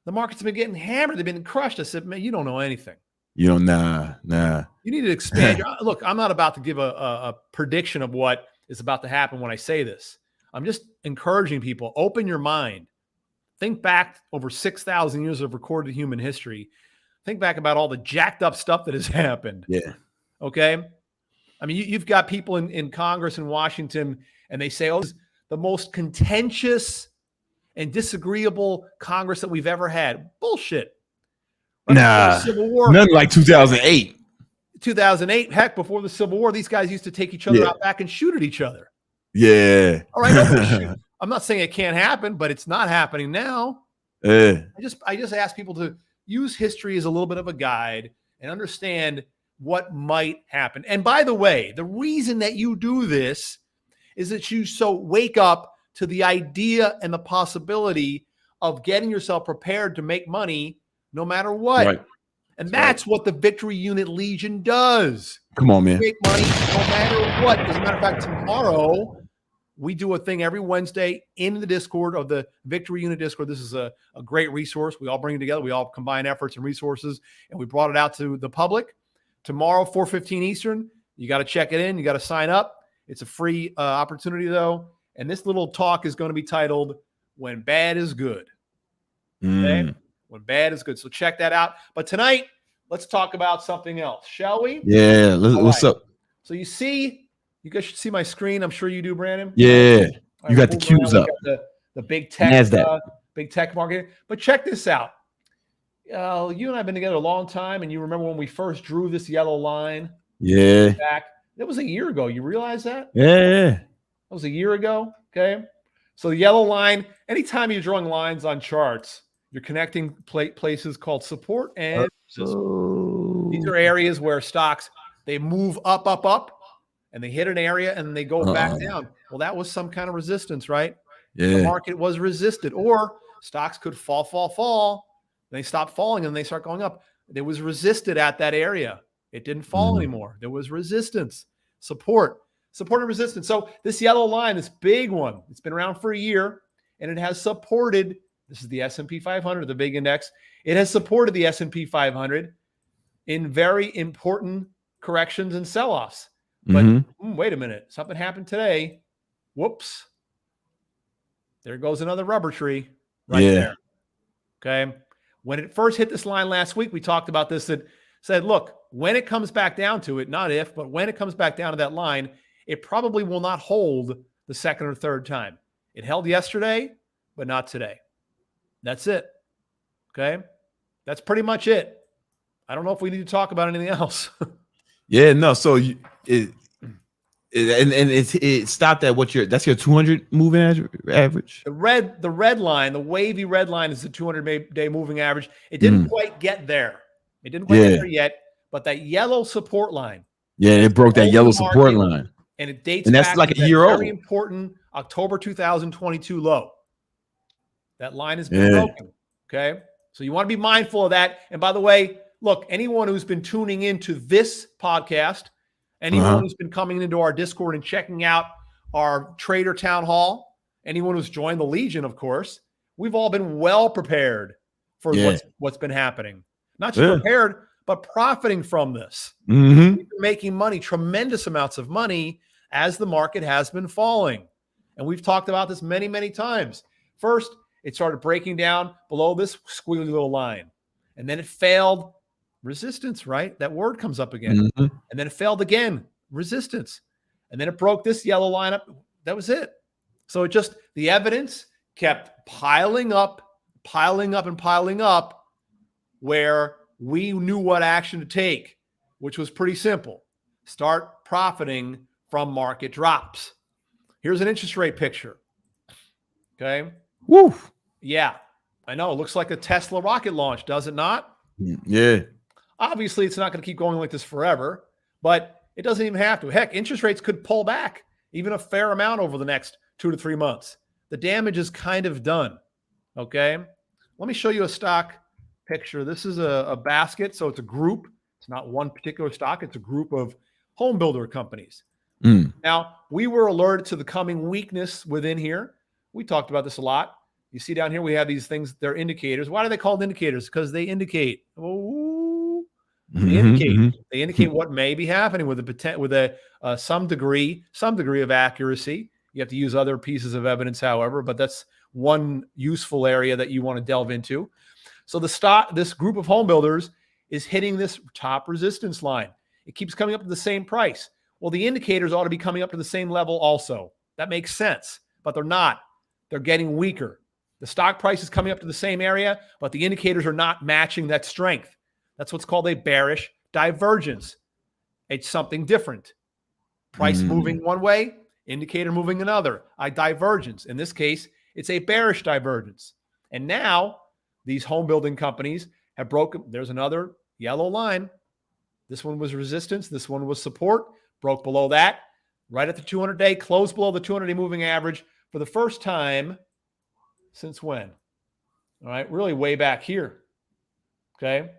the markets have been getting hammered, they've been crushed. I said, man, you don't know anything. You don't, nah. You need to expand. Look, I'm not about to give a prediction of what is about to happen when I say this. I'm just encouraging people, open your mind. Think back over 6,000 years of recorded human history. Think back about all the jacked up stuff that has happened. Yeah. Okay. I mean, you've got people in Congress in Washington, and they say, oh, this is the most contentious and disagreeable Congress that we've ever had. Bullshit. Nah, Civil War, nothing like 2008. 2008, heck, before the Civil War, these guys used to take each other out back and shoot at each other. Yeah. All right. I'm not saying it can't happen, but it's not happening now. I just ask people to use history as a little bit of a guide and understand what might happen. And by the way, the reason that you do this is that you wake up to the idea and the possibility of getting yourself prepared to make money no matter what. Right. And that's what the Victory Unit Legion does. Come on, man. Make money no matter what. As a matter of fact, tomorrow we do a thing every Wednesday in the Discord of the Victory Unit Discord. This is a great resource. We all bring it together. We all combine efforts and resources, and we brought it out to the public. Tomorrow, 4:15 Eastern, you got to check it in. You got to sign up. It's a free opportunity, though. And this little talk is going to be titled, When Bad is Good. Okay? When bad is good. So check that out. But tonight, let's talk about something else, shall we? Yeah. What's up? So you guys should see my screen. I'm sure you do, Brandon. Yeah. You got the cues up. The big tech, NASDAQ. Big tech market. But check this out. You and I have been together a long time, and you remember when we first drew this yellow line? Yeah. Back. That was a year ago. You realize that? Yeah. That was a year ago. Okay. So the yellow line, anytime you're drawing lines on charts, you're connecting places called support and resistance. These are areas where stocks, they move up, and they hit an area and they go back down. Well, that was some kind of resistance, right? Yeah. The market was resisted, or stocks could fall. They stop falling and they start going up. It was resisted at that area. It didn't fall anymore. There was resistance, support and resistance. So this yellow line, this big one, it's been around for a year, and it has supported. This is the S&P 500, the big index. It has supported the S&P 500 in very important corrections and sell-offs. But wait a minute, something happened today. Whoops. There goes another rubber tree right there. Okay. When it first hit this line last week, we talked about this and said, look, when it comes back down to it, not if, but when it comes back down to that line, it probably will not hold the second or third time. It held yesterday, but not today. That's it. Okay. That's pretty much it. I don't know if we need to talk about anything else. Yeah, no. So it stopped at that's your 200 moving average. The red line, the wavy red line is the 200-day moving average. It didn't quite get there. It didn't quite get there yet, but that yellow support line. Yeah, it broke that yellow support line. And it dates and that's back like to a year that old. very important October 2022 low. That line has been broken. Okay. So you want to be mindful of that. And by the way, look, anyone who's been tuning into this podcast, anyone who's been coming into our Discord and checking out our Trader Town Hall, anyone who's joined the Legion, of course, we've all been well prepared for what's been happening. Not just prepared, but profiting from this. We've been making money, tremendous amounts of money, as the market has been falling. And we've talked about this many, many times. First, it started breaking down below this squiggly little line. And then it failed. Resistance, right? That word comes up again. And then it failed again. Resistance. And then it broke this yellow line up. That was it. So the evidence kept piling up, where we knew what action to take, which was pretty simple. Start profiting from market drops. Here's an interest rate picture. Okay. Woo. Yeah. I know. It looks like a Tesla rocket launch, does it not? Yeah. Obviously, it's not going to keep going like this forever, but it doesn't even have to. Heck, interest rates could pull back even a fair amount over the next 2 to 3 months. The damage is kind of done. Okay. Let me show you a stock picture. This is a basket. So it's a group. It's not one particular stock. It's a group of home builder companies. Now, we were alerted to the coming weakness within here. We talked about this a lot. You see down here, we have these things. They're indicators. Why are they called indicators? Because they indicate. They indicate what may be happening with some degree of accuracy. You have to use other pieces of evidence, however, but that's one useful area that you want to delve into. So this group of home builders is hitting this top resistance line. It keeps coming up to the same price. Well, the indicators ought to be coming up to the same level also. That makes sense, but they're not. They're getting weaker. The stock price is coming up to the same area, but the indicators are not matching that strength. That's what's called a bearish divergence. It's something different. Price moving one way, indicator moving another. A divergence. In this case, it's a bearish divergence. And now these home building companies have broken. There's another yellow line. This one was resistance. This one was support. Broke below that. Right at the 200-day, closed below the 200-day moving average for the first time since when? All right, really way back here. Okay.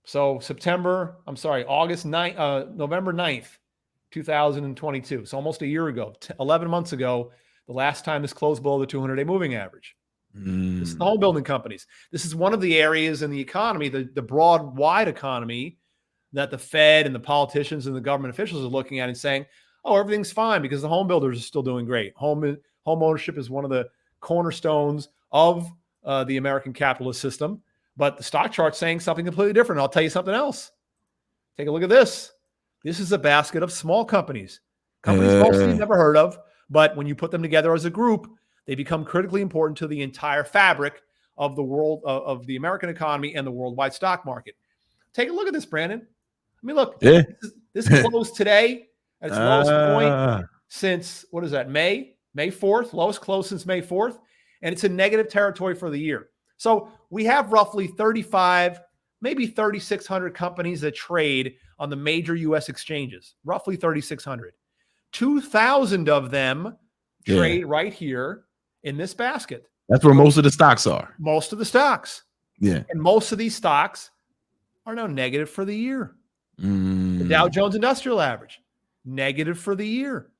So November 9th, 2022. So almost a year ago, 11 months ago, the last time this closed below the 200-day moving average. This is the home building companies. This is one of the areas in the economy, the broad, wide economy, that the Fed and the politicians and the government officials are looking at and saying, oh, everything's fine because the home builders are still doing great. Home ownership is one of the cornerstones of the American capitalist system. But the stock chart's saying something completely different. I'll tell you something else. Take a look at this. This is a basket of small companies. Companies mostly you've never heard of, but when you put them together as a group, they become critically important to the entire fabric of the world, of the American economy and the worldwide stock market. Take a look at this, Brandon. I mean, look, this closed today at its lowest point since, what is that, May 4th, lowest close since May 4th, and it's in negative territory for the year. So we have roughly 35, maybe 3,600 companies that trade on the major U.S. exchanges, roughly 3,600. 2,000 of them trade right here in this basket. That's where most of the stocks are. Most of the stocks. Yeah. And most of these stocks are now negative for the year. The Dow Jones Industrial Average, negative for the year.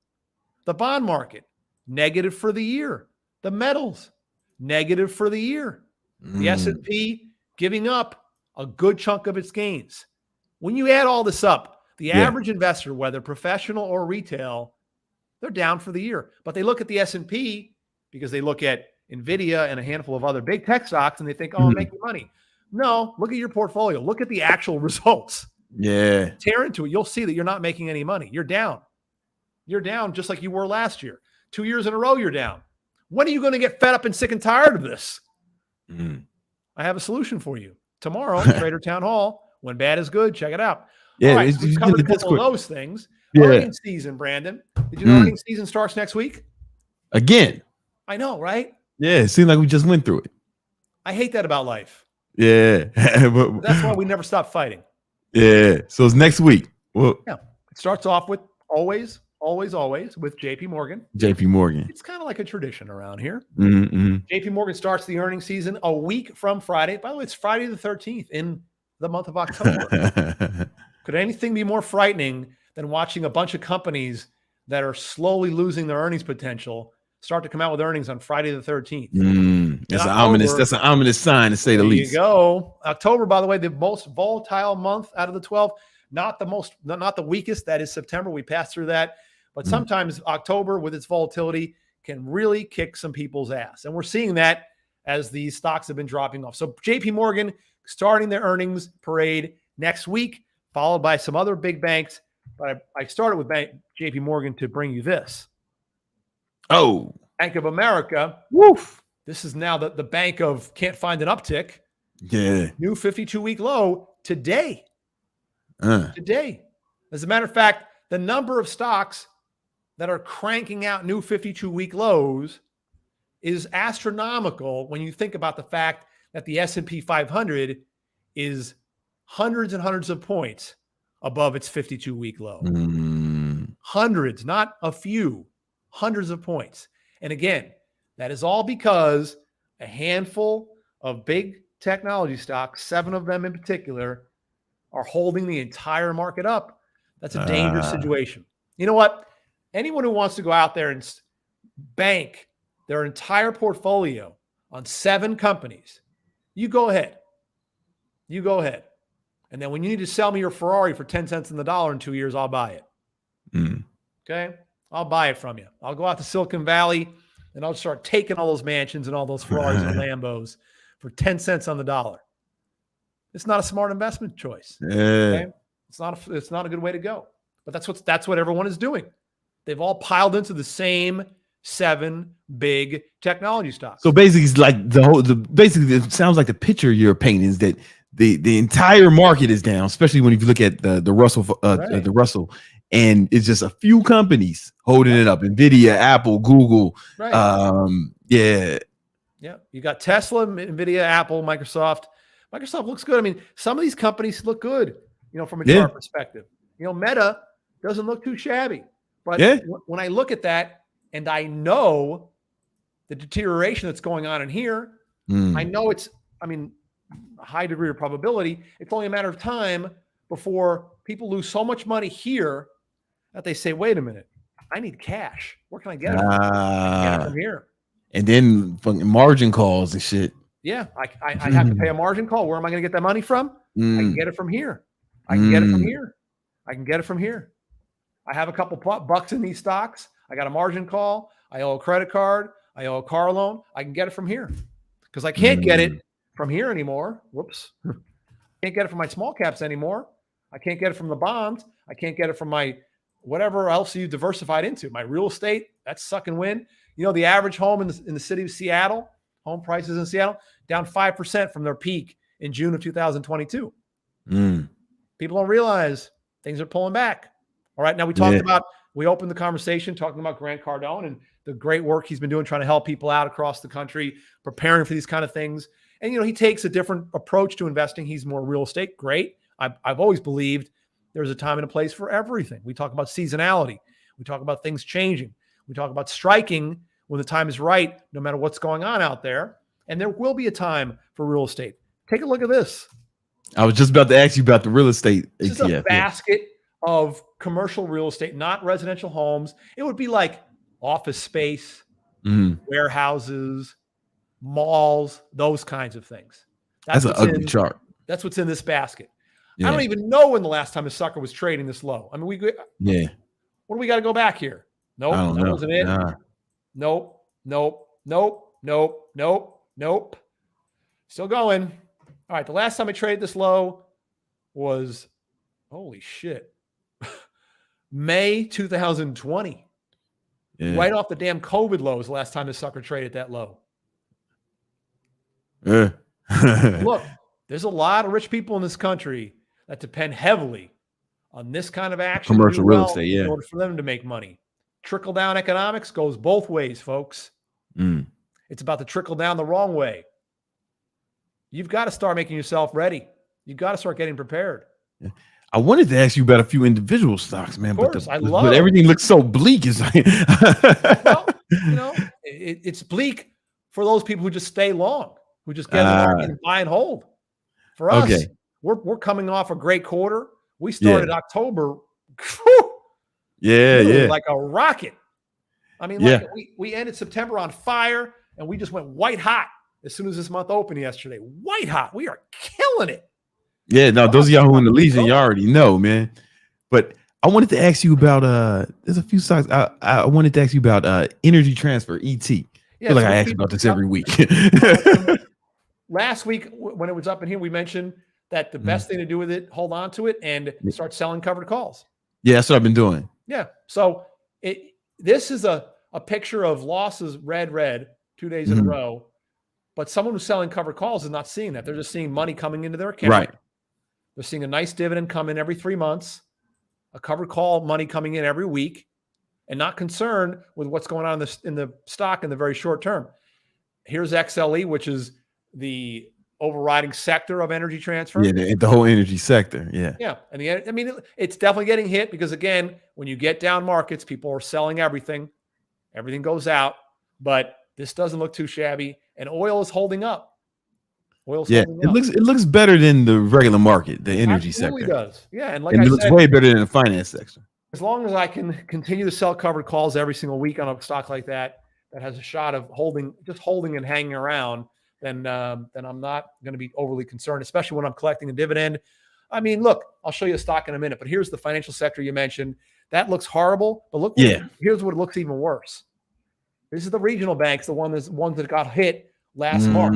The bond market, negative for the year. The metals, negative for the year. The S&P giving up a good chunk of its gains. When you add all this up, the average investor, whether professional or retail, they're down for the year. But they look at the S&P because they look at NVIDIA and a handful of other big tech stocks and they think, oh, I'm making money. No, look at your portfolio. Look at the actual results. Yeah. Tear into it. You'll see that you're not making any money. You're down. You're down just like you were last year. 2 years in a row, you're down. When are you going to get fed up and sick and tired of this? I have a solution for you. Tomorrow, Trader Town Hall, when bad is good, check it out. Yeah, all right, so we've covered a couple of those things. Earnings season, Brandon. Did you know earnings season starts next week? Again. I know, right? Yeah, it seems like we just went through it. I hate that about life. Yeah. But that's why we never stop fighting. Yeah. So it's next week. Well, yeah. It starts off with always with JP Morgan. JP Morgan. It's kind of like a tradition around here. Mm-hmm. JP Morgan starts the earnings season a week from Friday. By the way, it's Friday the 13th in the month of October. Could anything be more frightening than watching a bunch of companies that are slowly losing their earnings potential start to come out with earnings on Friday the 13th? That's an ominous sign, to say the least. There you go. October, by the way, the most volatile month out of the 12. Not the weakest. That is September. We passed through that. But sometimes October, with its volatility, can really kick some people's ass. And we're seeing that as these stocks have been dropping off. So JP Morgan starting their earnings parade next week, followed by some other big banks. But I started with JP Morgan to bring you this. Oh. Bank of America. Woof. This is now the bank of can't find an uptick. Yeah. New 52-week low today. Today. As a matter of fact, the number of stocks that are cranking out new 52-week lows is astronomical when you think about the fact that the S&P 500 is hundreds and hundreds of points above its 52-week low. Hundreds, not a few, hundreds of points. And again, that is all because a handful of big technology stocks, 7 of them in particular, are holding the entire market up. That's a dangerous situation. You know what? Anyone who wants to go out there and bank their entire portfolio on 7 companies, you go ahead. You go ahead. And then when you need to sell me your Ferrari for 10 cents on the dollar in 2 years, I'll buy it. Okay? I'll buy it from you. I'll go out to Silicon Valley and I'll start taking all those mansions and all those Ferraris and Lambos for 10 cents on the dollar. It's not a smart investment choice. Okay? It's not a good way to go. But that's what everyone is doing. They've all piled into the same 7 big technology stocks. So basically, it's like basically it sounds like the picture you're painting is that the entire market is down, especially when you look at the Russell the Russell, and it's just a few companies holding it up: NVIDIA, Apple, Google. Yeah. You got Tesla, NVIDIA, Apple, Microsoft. Microsoft looks good. I mean, some of these companies look good, from a chart perspective. Meta doesn't look too shabby. But when I look at that and I know the deterioration that's going on in here, I know it's I mean, a high degree of probability, it's only a matter of time before people lose so much money here that they say, wait a minute, I need cash. Where can I get it from? I can get it from here. And then margin calls and shit. Yeah, I have to pay a margin call. Where am I going to get that money from? I can get it from here. I can get it from here. I can get it from here. I have a couple bucks in these stocks. I got a margin call. I owe a credit card. I owe a car loan. I can get it from here because I can't get it from here anymore. Whoops. Can't get it from my small caps anymore. I can't get it from the bonds. I can't get it from my whatever else you diversified into. My real estate, that's suck and win. You know, the average home in the city of Seattle, home prices in Seattle, down 5% from their peak in June of 2022. People don't realize things are pulling back. All right. Now we opened the conversation talking about Grant Cardone and the great work he's been doing, trying to help people out across the country, preparing for these kind of things. And, he takes a different approach to investing. He's more real estate. Great. I've always believed there's a time and a place for everything. We talk about seasonality. We talk about things changing. We talk about striking when the time is right, no matter what's going on out there. And there will be a time for real estate. Take a look at this. I was just about to ask you about the real estate ETF. This is a basket of commercial real estate, not residential homes. It would be like office space, warehouses, malls, those kinds of things. That's an ugly chart. That's what's in this basket. Yeah. I don't even know when the last time a sucker was trading this low. I mean, what do we got to go back here? Nope, that wasn't it. Nah. Nope. Still going. All right, the last time I traded this low was, holy shit, May 2020. Yeah. Right off the damn COVID lows, the last time the sucker traded that low. Look, there's a lot of rich people in this country that depend heavily on this kind of action. Commercial real estate, in order for them to make money. Trickle-down economics goes both ways, folks. It's about to trickle down the wrong way. You've got to start making yourself ready. You've got to start getting prepared. Yeah. I wanted to ask you about a few individual stocks, man. Of course, but everything looks so bleak. It's like well, it's bleak for those people who just stay long, who just get in the market and buy and hold. For us, we're coming off a great quarter. We started October, like a rocket. I mean, we ended September on fire, and we just went white hot as soon as this month opened yesterday. White hot. We are killing it. Yeah, no, those of y'all who in the Legion, you already know, man. But I wanted to ask you about there's a few stocks. I wanted to ask you about Energy Transfer, ET. I feel like I ask about this every week. Last week, when it was up in here, we mentioned that the best thing to do with it, hold on to it and start selling covered calls. Yeah, that's what I've been doing. Yeah. So this is a picture of losses, red, 2 days in a row. But someone who's selling covered calls is not seeing that. They're just seeing money coming into their account. Right. They're seeing a nice dividend come in every 3 months, a covered call money coming in every week, and not concerned with what's going on in the stock in the very short term. Here's XLE, which is the overriding sector of Energy Transfer. Yeah, the whole energy sector. Yeah. Yeah. And it's definitely getting hit because, again, when you get down markets, people are selling everything. Everything goes out. But this doesn't look too shabby. And oil is holding up. It looks better than the regular market, the energy sector. It does. Yeah. And it looks way better than the finance section. As long as I can continue to sell covered calls every single week on a stock like that has a shot of holding and hanging around, then I'm not going to be overly concerned, especially when I'm collecting a dividend. I mean, look, I'll show you a stock in a minute, but here's the financial sector you mentioned. That looks horrible, but look, here's what it looks even worse. This is the regional banks, the ones that got hit last March.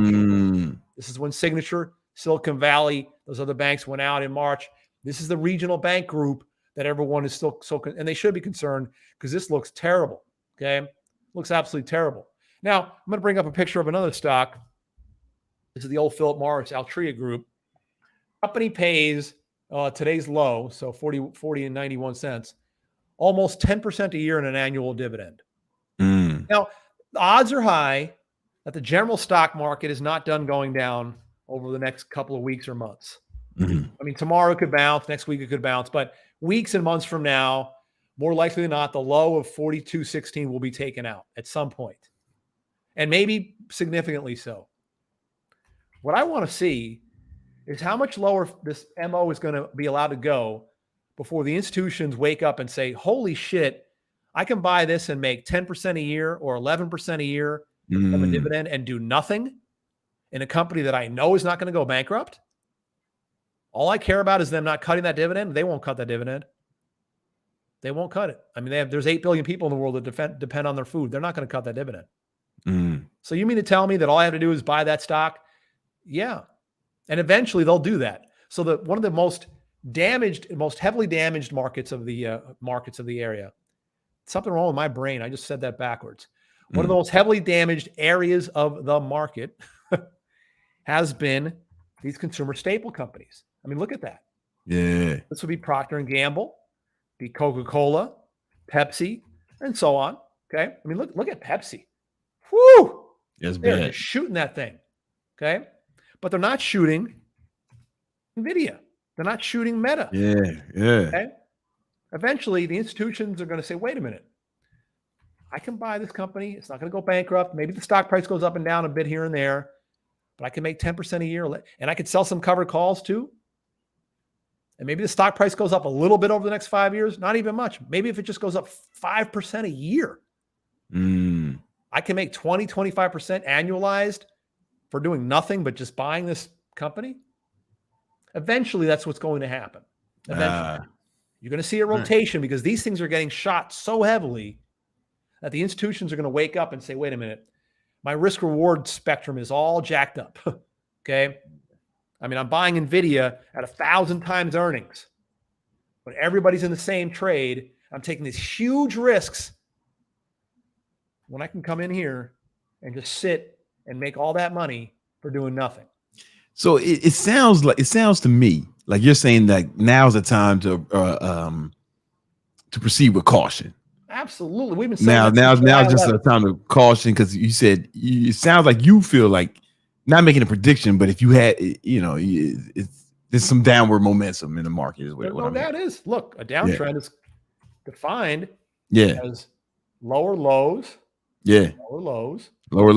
This is when Signature, Silicon Valley, those other banks went out in March. This is the regional bank group that everyone is still and they should be concerned because this looks terrible. Okay, looks absolutely terrible. Now I'm going to bring up a picture of another stock. This is the old Philip Morris Altria Group. Company pays today's low, so 40 and 91 cents, almost 10% a year in an annual dividend. Now, the odds are high that the general stock market is not done going down over the next couple of weeks or months. I mean, tomorrow it could bounce, next week it could bounce, but weeks and months from now, more likely than not, the low of 42.16 will be taken out at some point, and maybe significantly so. What I want to see is how much lower this MO is going to be allowed to go before the institutions wake up and say, holy shit, I can buy this and make 10% a year or 11% a year from a dividend and do nothing in a company that I know is not going to go bankrupt. All I care about is them not cutting that dividend. They won't cut that dividend. They won't cut it. I mean, there's 8 billion people in the world that depend on their food. They're not going to cut that dividend. So you mean to tell me that all I have to do is buy that stock? Yeah. And eventually they'll do that. So one of the most heavily damaged markets of the area. Something wrong with my brain. I just said that backwards. One of the most heavily damaged areas of the market has been these consumer staple companies. I mean, look at that. Yeah. This would be Procter & Gamble, be Coca-Cola, Pepsi, and so on. Okay. I mean, look at Pepsi. Whoo! That's They're bad. just shooting that thing. Okay. But they're not shooting NVIDIA. They're not shooting Meta. Yeah. Okay. Eventually, the institutions are going to say, wait a minute. I can buy this company. It's not going to go bankrupt. Maybe the stock price goes up and down a bit here and there, but I can make 10% a year. And I could sell some covered calls too. And maybe the stock price goes up a little bit over the next 5 years. Not even much. Maybe if it just goes up 5% a year, I can make 20, 25% annualized for doing nothing but just buying this company. Eventually, that's what's going to happen. Eventually. You're going to see a rotation because these things are getting shot so heavily that the institutions are going to wake up and say, wait a minute, my risk reward spectrum is all jacked up. Okay. I mean, I'm buying NVIDIA at 1,000 times earnings. When everybody's in the same trade, I'm taking these huge risks when I can come in here and just sit and make all that money for doing nothing. So it sounds to me like you're saying that now's the time to proceed with caution. Absolutely. We've been saying now's just a time of caution because you said it sounds like you feel like not making a prediction, but if you had, there's some downward momentum in the market. Is what I'm that is. Look, a downtrend is defined as lower lows. Yeah. Lower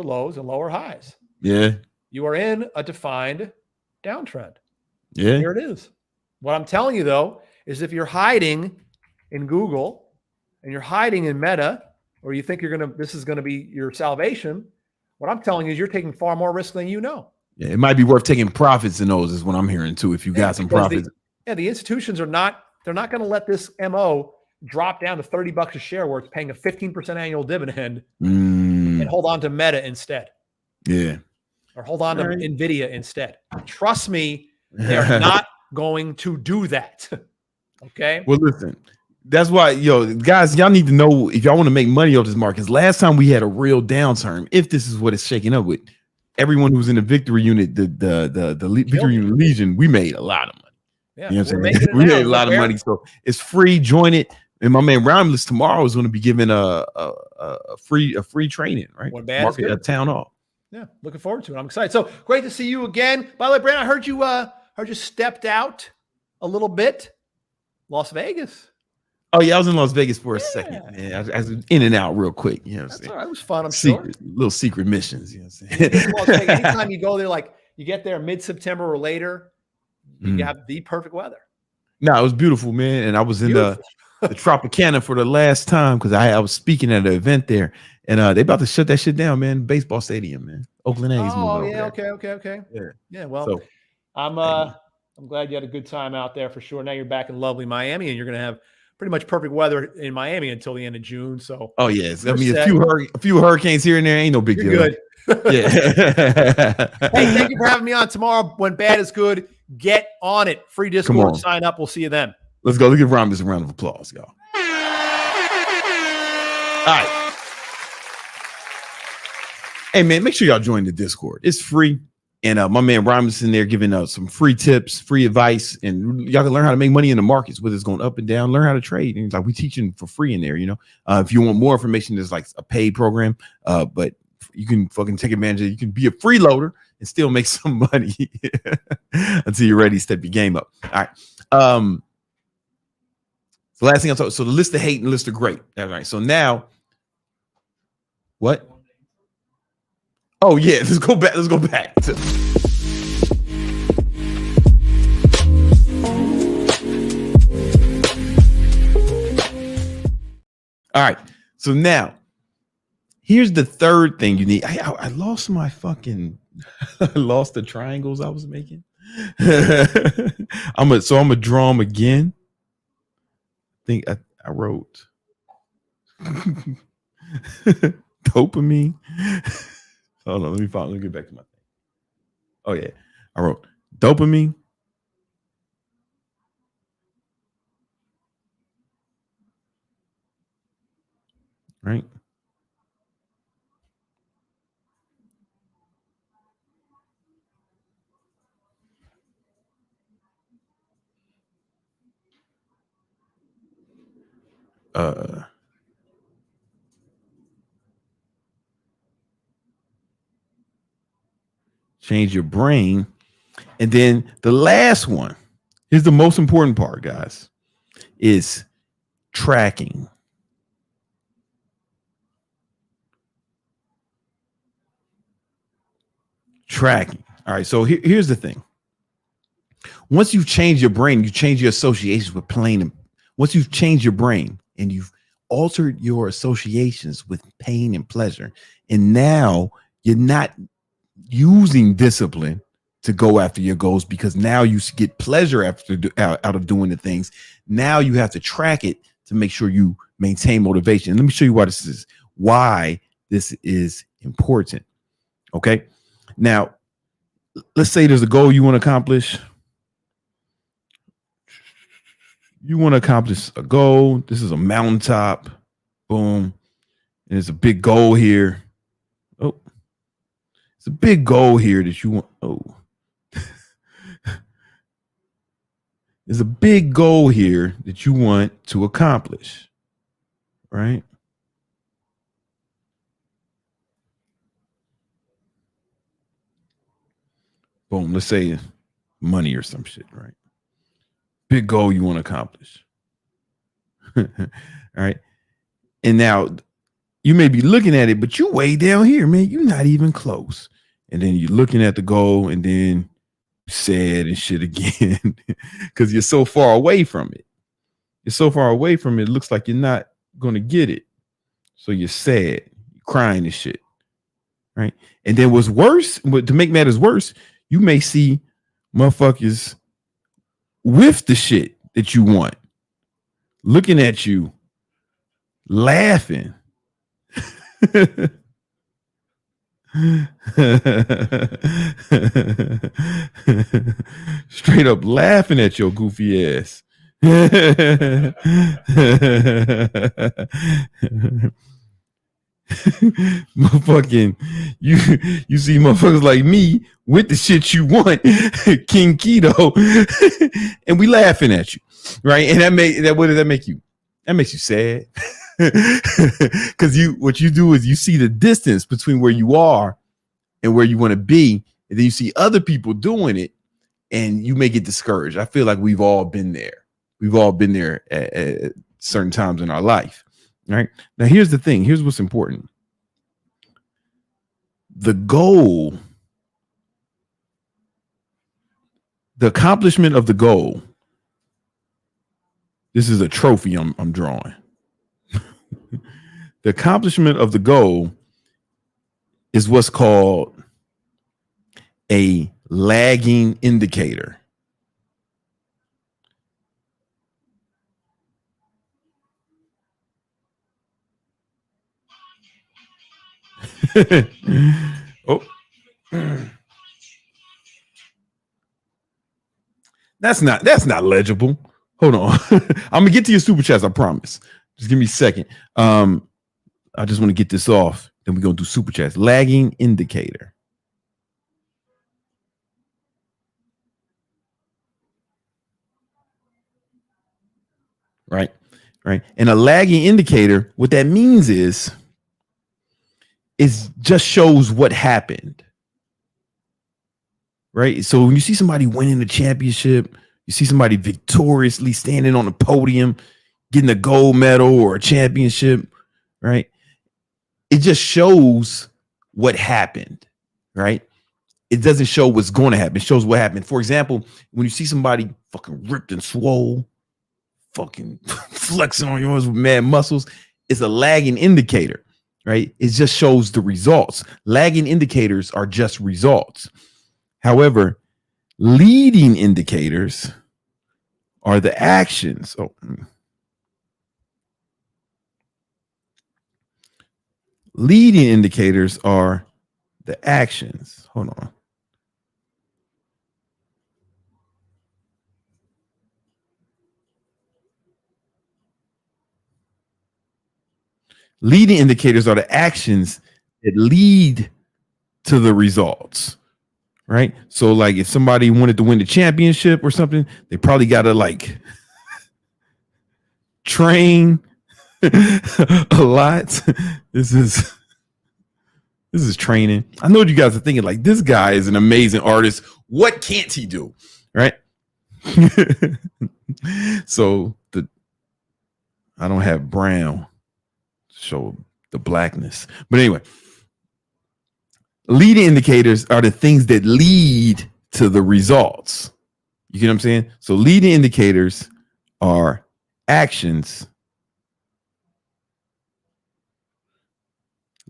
lows and lower highs. Yeah. You are in a defined downtrend. Yeah. Here it is. What I'm telling you, though, is if you're hiding in Google and you're hiding in Meta, or you think this is going to be your salvation, what I'm telling you is you're taking far more risk than you know. Yeah, it might be worth taking profits in those is what I'm hearing too. If you got some profits. The institutions they're not going to let this MO drop down to $30 a share where it's paying a 15% annual dividend and hold on to Meta instead. Yeah. Or hold on to NVIDIA instead. Trust me, they're not going to do that. Okay. Well, listen, that's why, guys, y'all need to know if y'all want to make money off this market. Because last time we had a real downturn, if this is what it's shaking up with, everyone who was in the victory unit, the victory unit Legion, we made a lot of money. Yeah, you know what I'm saying? We made a lot of money. So it's free. Join it. And my man Romulus tomorrow is going to be giving a free training, right? Market at Town Hall. Yeah, looking forward to it. I'm excited. So great to see you again. By the way, Brandon, I heard you stepped out a little bit. Las Vegas. Oh yeah, I was in Las Vegas for a second. Yeah, I was in and out real quick. You know what I'm saying? All right, it was fun. I'm sure. Little secret missions. You know what I'm saying? Anytime you go there, like you get there mid-September or later, you have the perfect weather. No, it was beautiful, man. And I was in the Tropicana for the last time because I was speaking at an event there, and they about to shut that shit down, man. Baseball stadium, man. Oakland A's. Oh yeah, okay. Yeah. Well, I'm glad you had a good time out there for sure. Now you're back in lovely Miami, and you're going to have pretty much perfect weather in Miami until the end of June. So, yes, I mean a few hurricanes here and there ain't no big deal. Good. Yeah. Hey, thank you for having me on tomorrow. When bad is good, get on it. Free Discord, sign up. We'll see you then. Let's go. Let's give Romulus a round of applause, y'all. All right. Hey man, make sure y'all join the Discord. It's free. And my man Romulus in there giving some free tips, free advice, and y'all can learn how to make money in the markets, whether it's going up and down, learn how to trade. And it's like we teaching for free in there, if you want more information, there's like a paid program, but you can fucking take advantage of it. You can be a freeloader and still make some money until you're ready to step your game up. All right. So last thing I'll talk, so the list of hate and list of great. All right. So now, what? Oh yeah, let's go back. Let's go back. All right. So now, here's the third thing you need. I lost my fucking. I lost the triangles I was making. I'm gonna draw them again. I think I wrote dopamine. Hold on, let me get back to my thing. Oh yeah, I wrote dopamine. Right. Change your brain. And then the last one, here's the most important part, guys, is tracking. Tracking. All right. So here's the thing. Once you've changed your brain, you change your associations with pain. And once you've changed your brain and you've altered your associations with pain and pleasure, and now you're not using discipline to go after your goals because now you get pleasure out of doing the things. Now you have to track it to make sure you maintain motivation. And let me show you why this is important. Okay. Now, let's say there's a goal you want to accomplish. You want to accomplish a goal. This is a mountaintop. Boom. And there's a big goal here. Oh, it's a big goal here that you want. Oh, there's a big goal here that you want to accomplish. Right. Boom. Let's say money or some shit. Right. Big goal you want to accomplish. All right. And now you may be looking at it, but you way down here, man. You're not even close. And then you're looking at the goal and then sad and shit again because you're so far away from it. You're so far away from it. It looks like you're not going to get it. So you're sad, you're crying and shit. Right. And then what's worse, to make matters worse, you may see motherfuckers with the shit that you want, looking at you, laughing. Straight up laughing at your goofy ass. Motherfucking you see motherfuckers like me with the shit you want, King Keto, and we laughing at you, right? And what does that make you? That makes you sad. Because what you do is you see the distance between where you are and where you want to be, and then you see other people doing it, and you may get discouraged. I feel like we've all been there. We've all been there at certain times in our life. Right now, here's the thing. Here's what's important. The goal, the accomplishment of the goal. This is a trophy I'm drawing. The accomplishment of the goal is what's called a lagging indicator. Oh, that's not legible. Hold on. I'm gonna get to your super chats, I promise. Just give me a second. I just want to get this off. Then we're gonna do super chats. Lagging indicator. Right. And a lagging indicator, what that means is just shows what happened. Right. So when you see somebody winning the championship, you see somebody victoriously standing on the podium, getting a gold medal or a championship, right? It just shows what happened. right? It doesn't show what's going to happen. It shows what happened. For example, when you see somebody fucking ripped and swole, fucking flexing on yours with mad muscles, it's a lagging indicator, right? It just shows the results. Lagging indicators are just results. However, leading indicators are the actions. Leading indicators are the actions. Hold on. Leading indicators are the actions that lead to the results, right? So like if somebody wanted to win the championship or something, they probably got to like train a lot. This is training. I know what you guys are thinking, like, this guy is an amazing artist. What can't he do? Right? So I don't have brown to show the blackness. But anyway, leading indicators are the things that lead to the results. You get what I'm saying? So leading indicators are actions.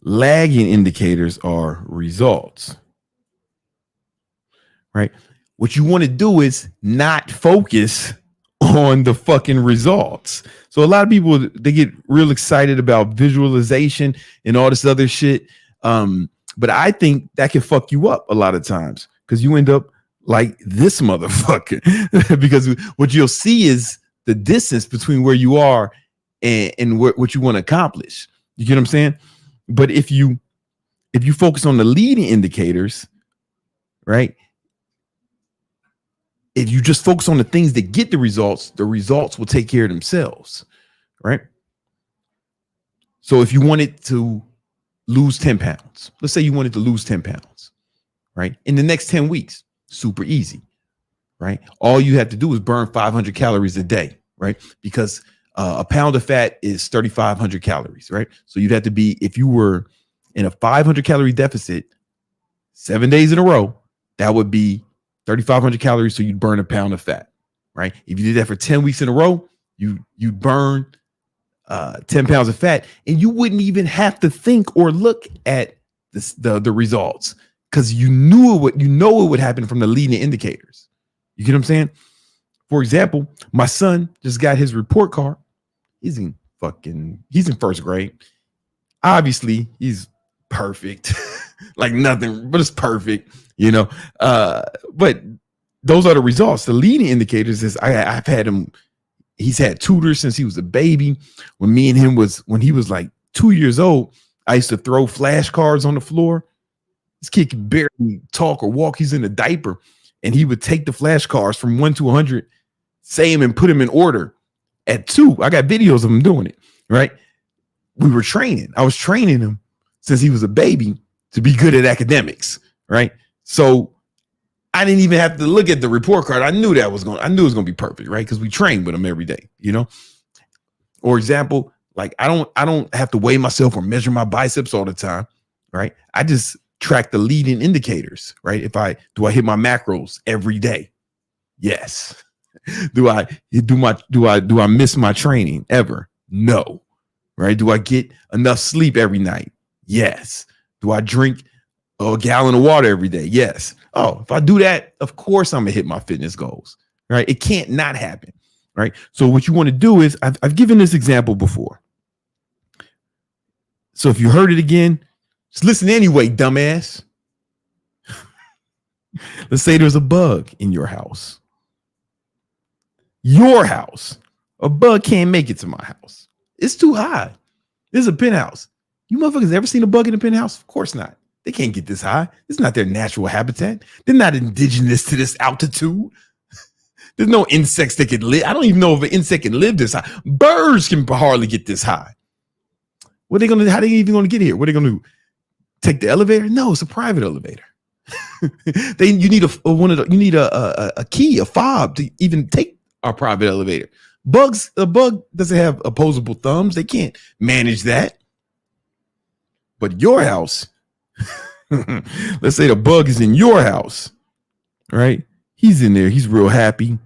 Lagging indicators are results, right? What you want to do is not focus on the fucking results. So a lot of people, they get real excited about visualization and all this other shit. But I think that can fuck you up a lot of times because you end up like this motherfucker because what you'll see is the distance between where you are and what you want to accomplish. You get what I'm saying? But if you focus on the leading indicators, right? If you just focus on the things that get the results will take care of themselves, right? So if you wanted to lose 10 pounds, let's say you wanted to lose 10 pounds, right? In the next 10 weeks, super easy, right? All you have to do is burn 500 calories a day, right? Because a pound of fat is 3,500 calories, right? So you'd have to be, if you were in a 500 calorie deficit 7 days in a row, that would be 3,500 calories. So you'd burn a pound of fat, right? If you did that for 10 weeks in a row, you'd burn 10 pounds of fat, and you wouldn't even have to think or look at the results because you know it would happen from the leading indicators. You get what I'm saying? For example, my son just got his report card. He's in first grade. Obviously, he's perfect, like nothing, but it's perfect, you know. But those are the results. The leading indicators is I've had him. He's had tutors since he was a baby. When he was like 2 years old, I used to throw flashcards on the floor. This kid can barely talk or walk. He's in a diaper, and he would take the flashcards from 1 to 100, say them, and put them in order. At 2, I got videos of him doing it, right? We were training. I was training him since he was a baby to be good at academics, right? So I didn't even have to look at the report card. I knew it was going to be perfect, right? Because we trained with him every day, you know? Or example, like I don't have to weigh myself or measure my biceps all the time, right? I just track the leading indicators, right? Do I hit my macros every day? Yes. Do I miss my training ever? No. Right? Do I get enough sleep every night? Yes. Do I drink a gallon of water every day? Yes. Oh, if I do that, of course I'm gonna hit my fitness goals. Right? It can't not happen. Right? So what you want to do is I've given this example before. So if you heard it again, just listen anyway, dumbass. Let's say there's a bug in your house. Your house. A bug can't make it to my house. It's too high. This is a penthouse. You motherfuckers ever seen a bug in a penthouse? Of course not. They can't get this high. It's not their natural habitat. They're not indigenous to this altitude. There's no insects that can live. I don't even know if an insect can live this high. Birds can hardly get this high. What are they gonna? How are they even gonna get here? What are they gonna do? Take the elevator? No, it's a private elevator. You need a key, a fob to even take our private elevator. A bug doesn't have opposable thumbs. They can't manage that. But your house, Let's say the bug is in your house, right? He's in there. He's real happy.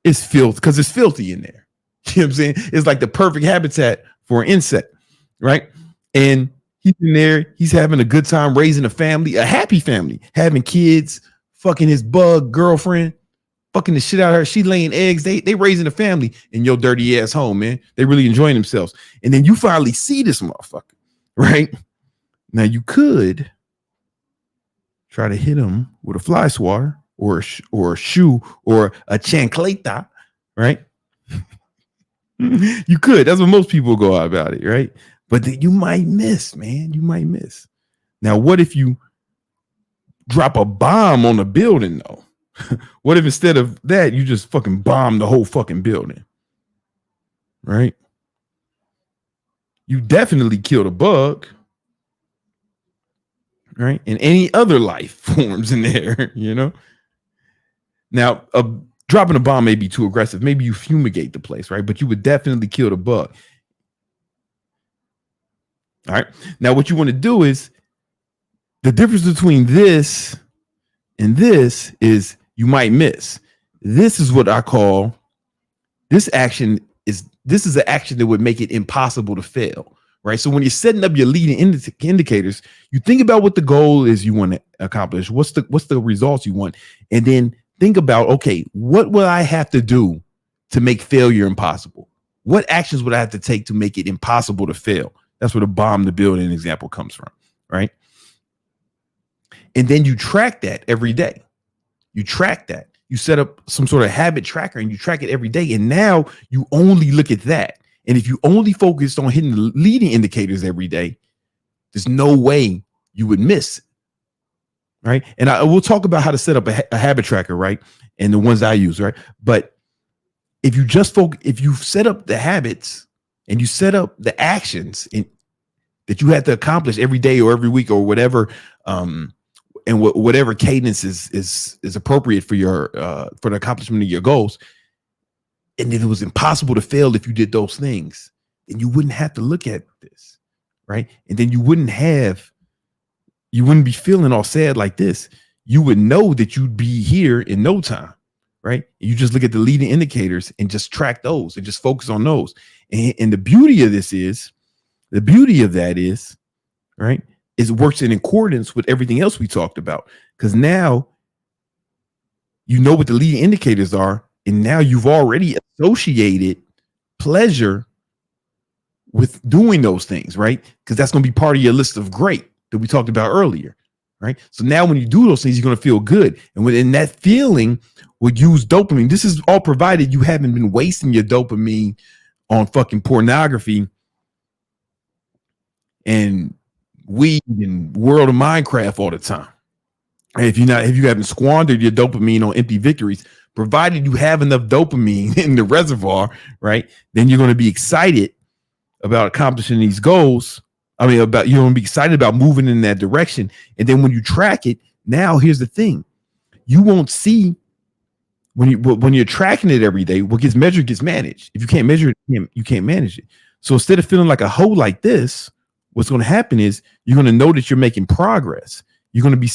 It's filth because it's filthy in there. You know what I'm saying? It's like the perfect habitat for an insect, right? And he's in there. He's having a good time raising a family, a happy family, having kids, fucking his bug girlfriend, fucking the shit out of her. She laying eggs. They raising a family in your dirty ass home, man. They really enjoying themselves. And then you finally see this motherfucker, right? Now you could try to hit him with a fly swatter or a shoe or a chancleta, right? You could. That's what most people go out about it, right? But then you might miss, man. You might miss. Now, what if you drop a bomb on the building, though? What if instead of that, you just fucking bomb the whole fucking building, right? You definitely killed a bug, right? And any other life forms in there, you know? Now, dropping a bomb may be too aggressive. Maybe you fumigate the place, right? But you would definitely kill the bug. All right. Now, what you want to do is the difference between this and this is you might miss. This is what I call this action is this is an action that would make it impossible to fail, right? So when you're setting up your leading indicators, you think about what the goal is you want to accomplish. What's the results you want? And then think about, okay, what will I have to do to make failure impossible? What actions would I have to take to make it impossible to fail? That's where the bomb the building example comes from, right? And then you track that every day. You track that. You set up some sort of habit tracker and you track it every day. And now you only look at that. And if you only focused on hitting the leading indicators every day, there's no way you would miss, right? And we'll talk about how to set up a habit tracker, right? And the ones I use, right? But if you just focus, if you set up the habits and you set up the actions that you have to accomplish every day or every week or whatever, and whatever cadence is appropriate for your for the accomplishment of your goals, and if it was impossible to fail if you did those things, then you wouldn't have to look at this, right? And then you wouldn't be feeling all sad like this. You would know that you'd be here in no time, right? You just look at the leading indicators and just track those and just focus on those. And the beauty of that is, right, is it works in accordance with everything else we talked about. Because now you know what the leading indicators are, and now you've already associated pleasure with doing those things, right? Because that's going to be part of your list of great that we talked about earlier, right? So now when you do those things, you're going to feel good. And within that feeling will use dopamine. This is all provided you haven't been wasting your dopamine on fucking pornography and weed and World of Minecraft all the time. And if you haven't squandered your dopamine on empty victories, provided you have enough dopamine in the reservoir, right, then you're going to be excited about accomplishing these goals. You're going to be excited about moving in that direction. And then when you track it, now here's the thing. You won't see when you're tracking it every day, what gets measured gets managed. If you can't measure it, you can't manage it. So instead of feeling like a hole like this, what's going to happen is you're going to know that you're making progress. You're going to be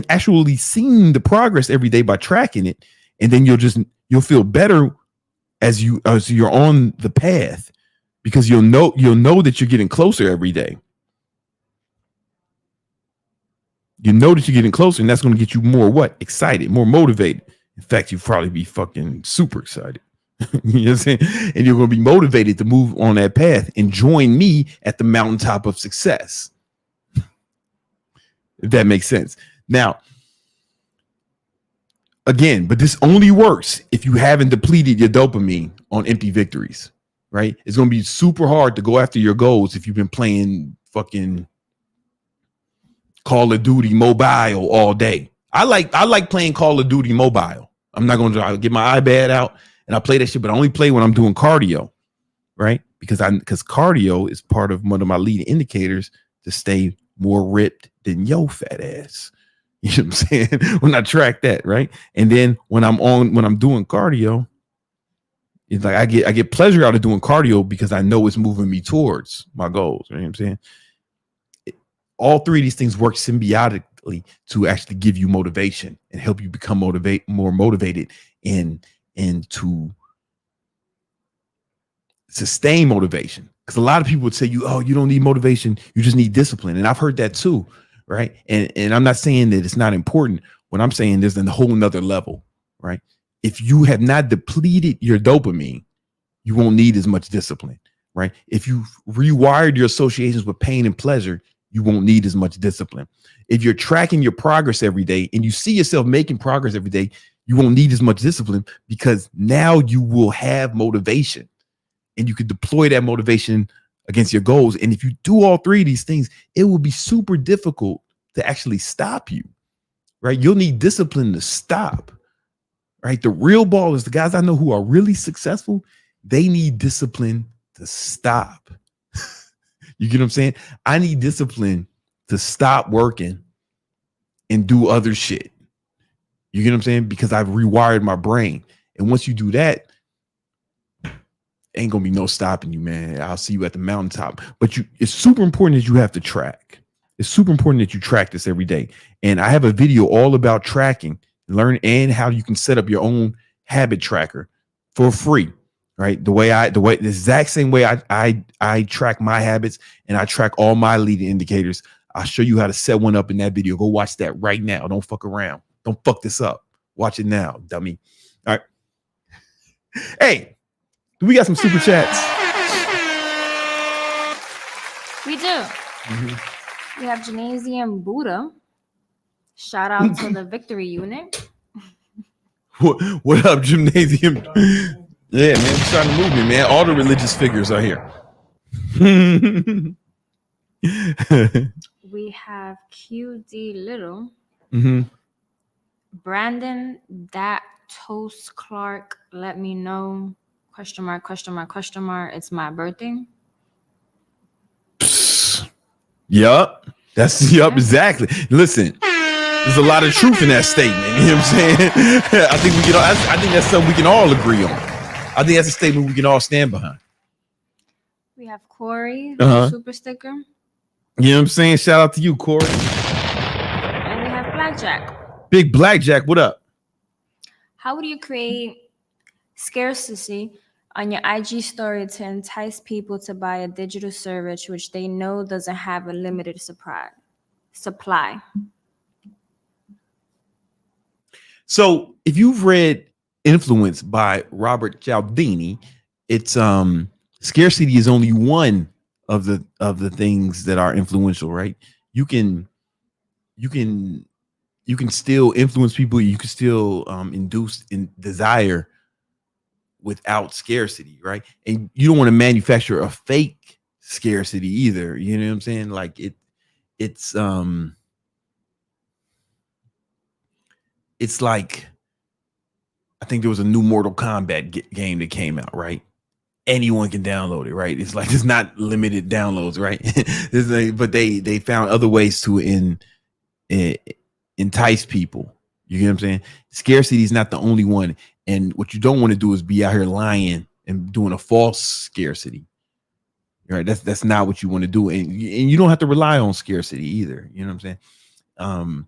actually seeing the progress every day by tracking it. And then you'll feel better as you're on the path, because you'll know that you're getting closer every day. You know that you're getting closer, and that's going to get you more excited, more motivated. In fact, you'll probably be fucking super excited. You know what I'm saying? And you're going to be motivated to move on that path and join me at the mountaintop of success. If that makes sense. Now, again, but this only works if you haven't depleted your dopamine on empty victories, right? It's going to be super hard to go after your goals if you've been playing fucking Call of Duty Mobile all day. I like playing Call of Duty Mobile. I'm not going to get my iPad out and I play that shit, but I only play when I'm doing cardio, right? Because cardio is part of one of my leading indicators to stay more ripped than yo fat ass. You know what I'm saying? When I track that, right? And then when I'm doing cardio, it's like I get pleasure out of doing cardio because I know it's moving me towards my goals. You know what I'm saying? all three of these things work symbiotically to actually give you motivation and help you become more motivated and to sustain motivation. Because a lot of people would say oh, you don't need motivation, you just need discipline. And I've heard that too, right? And I'm not saying that it's not important. What I'm saying is in a whole nother level, right? If you have not depleted your dopamine, you won't need as much discipline, right? If you've rewired your associations with pain and pleasure, you won't need as much discipline. If you're tracking your progress every day and you see yourself making progress every day, you won't need as much discipline because now you will have motivation and you can deploy that motivation against your goals. And if you do all three of these things, it will be super difficult to actually stop you, right? You'll need discipline to stop, right? The real ballers, the guys I know who are really successful, they need discipline to stop. You get what I'm saying? I need discipline to stop working and do other shit. You get what I'm saying? Because I've rewired my brain. And once you do that, ain't gonna be no stopping you, man. I'll see you at the mountaintop. But it's super important that you have to track. It's super important that you track this every day. And I have a video all about tracking, learn, and how you can set up your own habit tracker for free. Right. The exact same way I track my habits and I track all my leading indicators. I'll show you how to set one up in that video. Go watch that right now. Don't fuck around. Don't fuck this up. Watch it now, dummy. All right. Hey, we got some super chats. We do. Mm-hmm. We have Gymnasium Buddha. Shout out to the Victory Unit. What up, Gymnasium? Yeah, man, we're starting the movement, man. All the religious figures are here. We have QD Little. Mm-hmm. Brandon, that Toast Clark, let me know. Question mark, question mark, question mark. It's my birthday. Yup. Exactly. Listen, there's a lot of truth in that statement. You know what I'm saying? I think that's something we can all agree on. I think that's a statement we can all stand behind. We have Corey, super sticker. You know what I'm saying? Shout out to you, Corey. And we have Blackjack. Big Blackjack, what up? How would you create scarcity on your IG story to entice people to buy a digital service which they know doesn't have a limited supply? So if you've read Influence by Robert Cialdini, it's scarcity is only one of the things that are influential, right? You can still influence people, you can still induce in desire without scarcity, right? And you don't want to manufacture a fake scarcity either. You know what I'm saying? Like it's like, I think there was a new Mortal Kombat game that came out, right? Anyone can download it, right? It's like, it's not limited downloads, right? But they found other ways to entice people. You get what I'm saying? Scarcity is not the only one. And what you don't want to do is be out here lying and doing a false scarcity. Right? That's not what you want to do. And you don't have to rely on scarcity either. You know what I'm saying?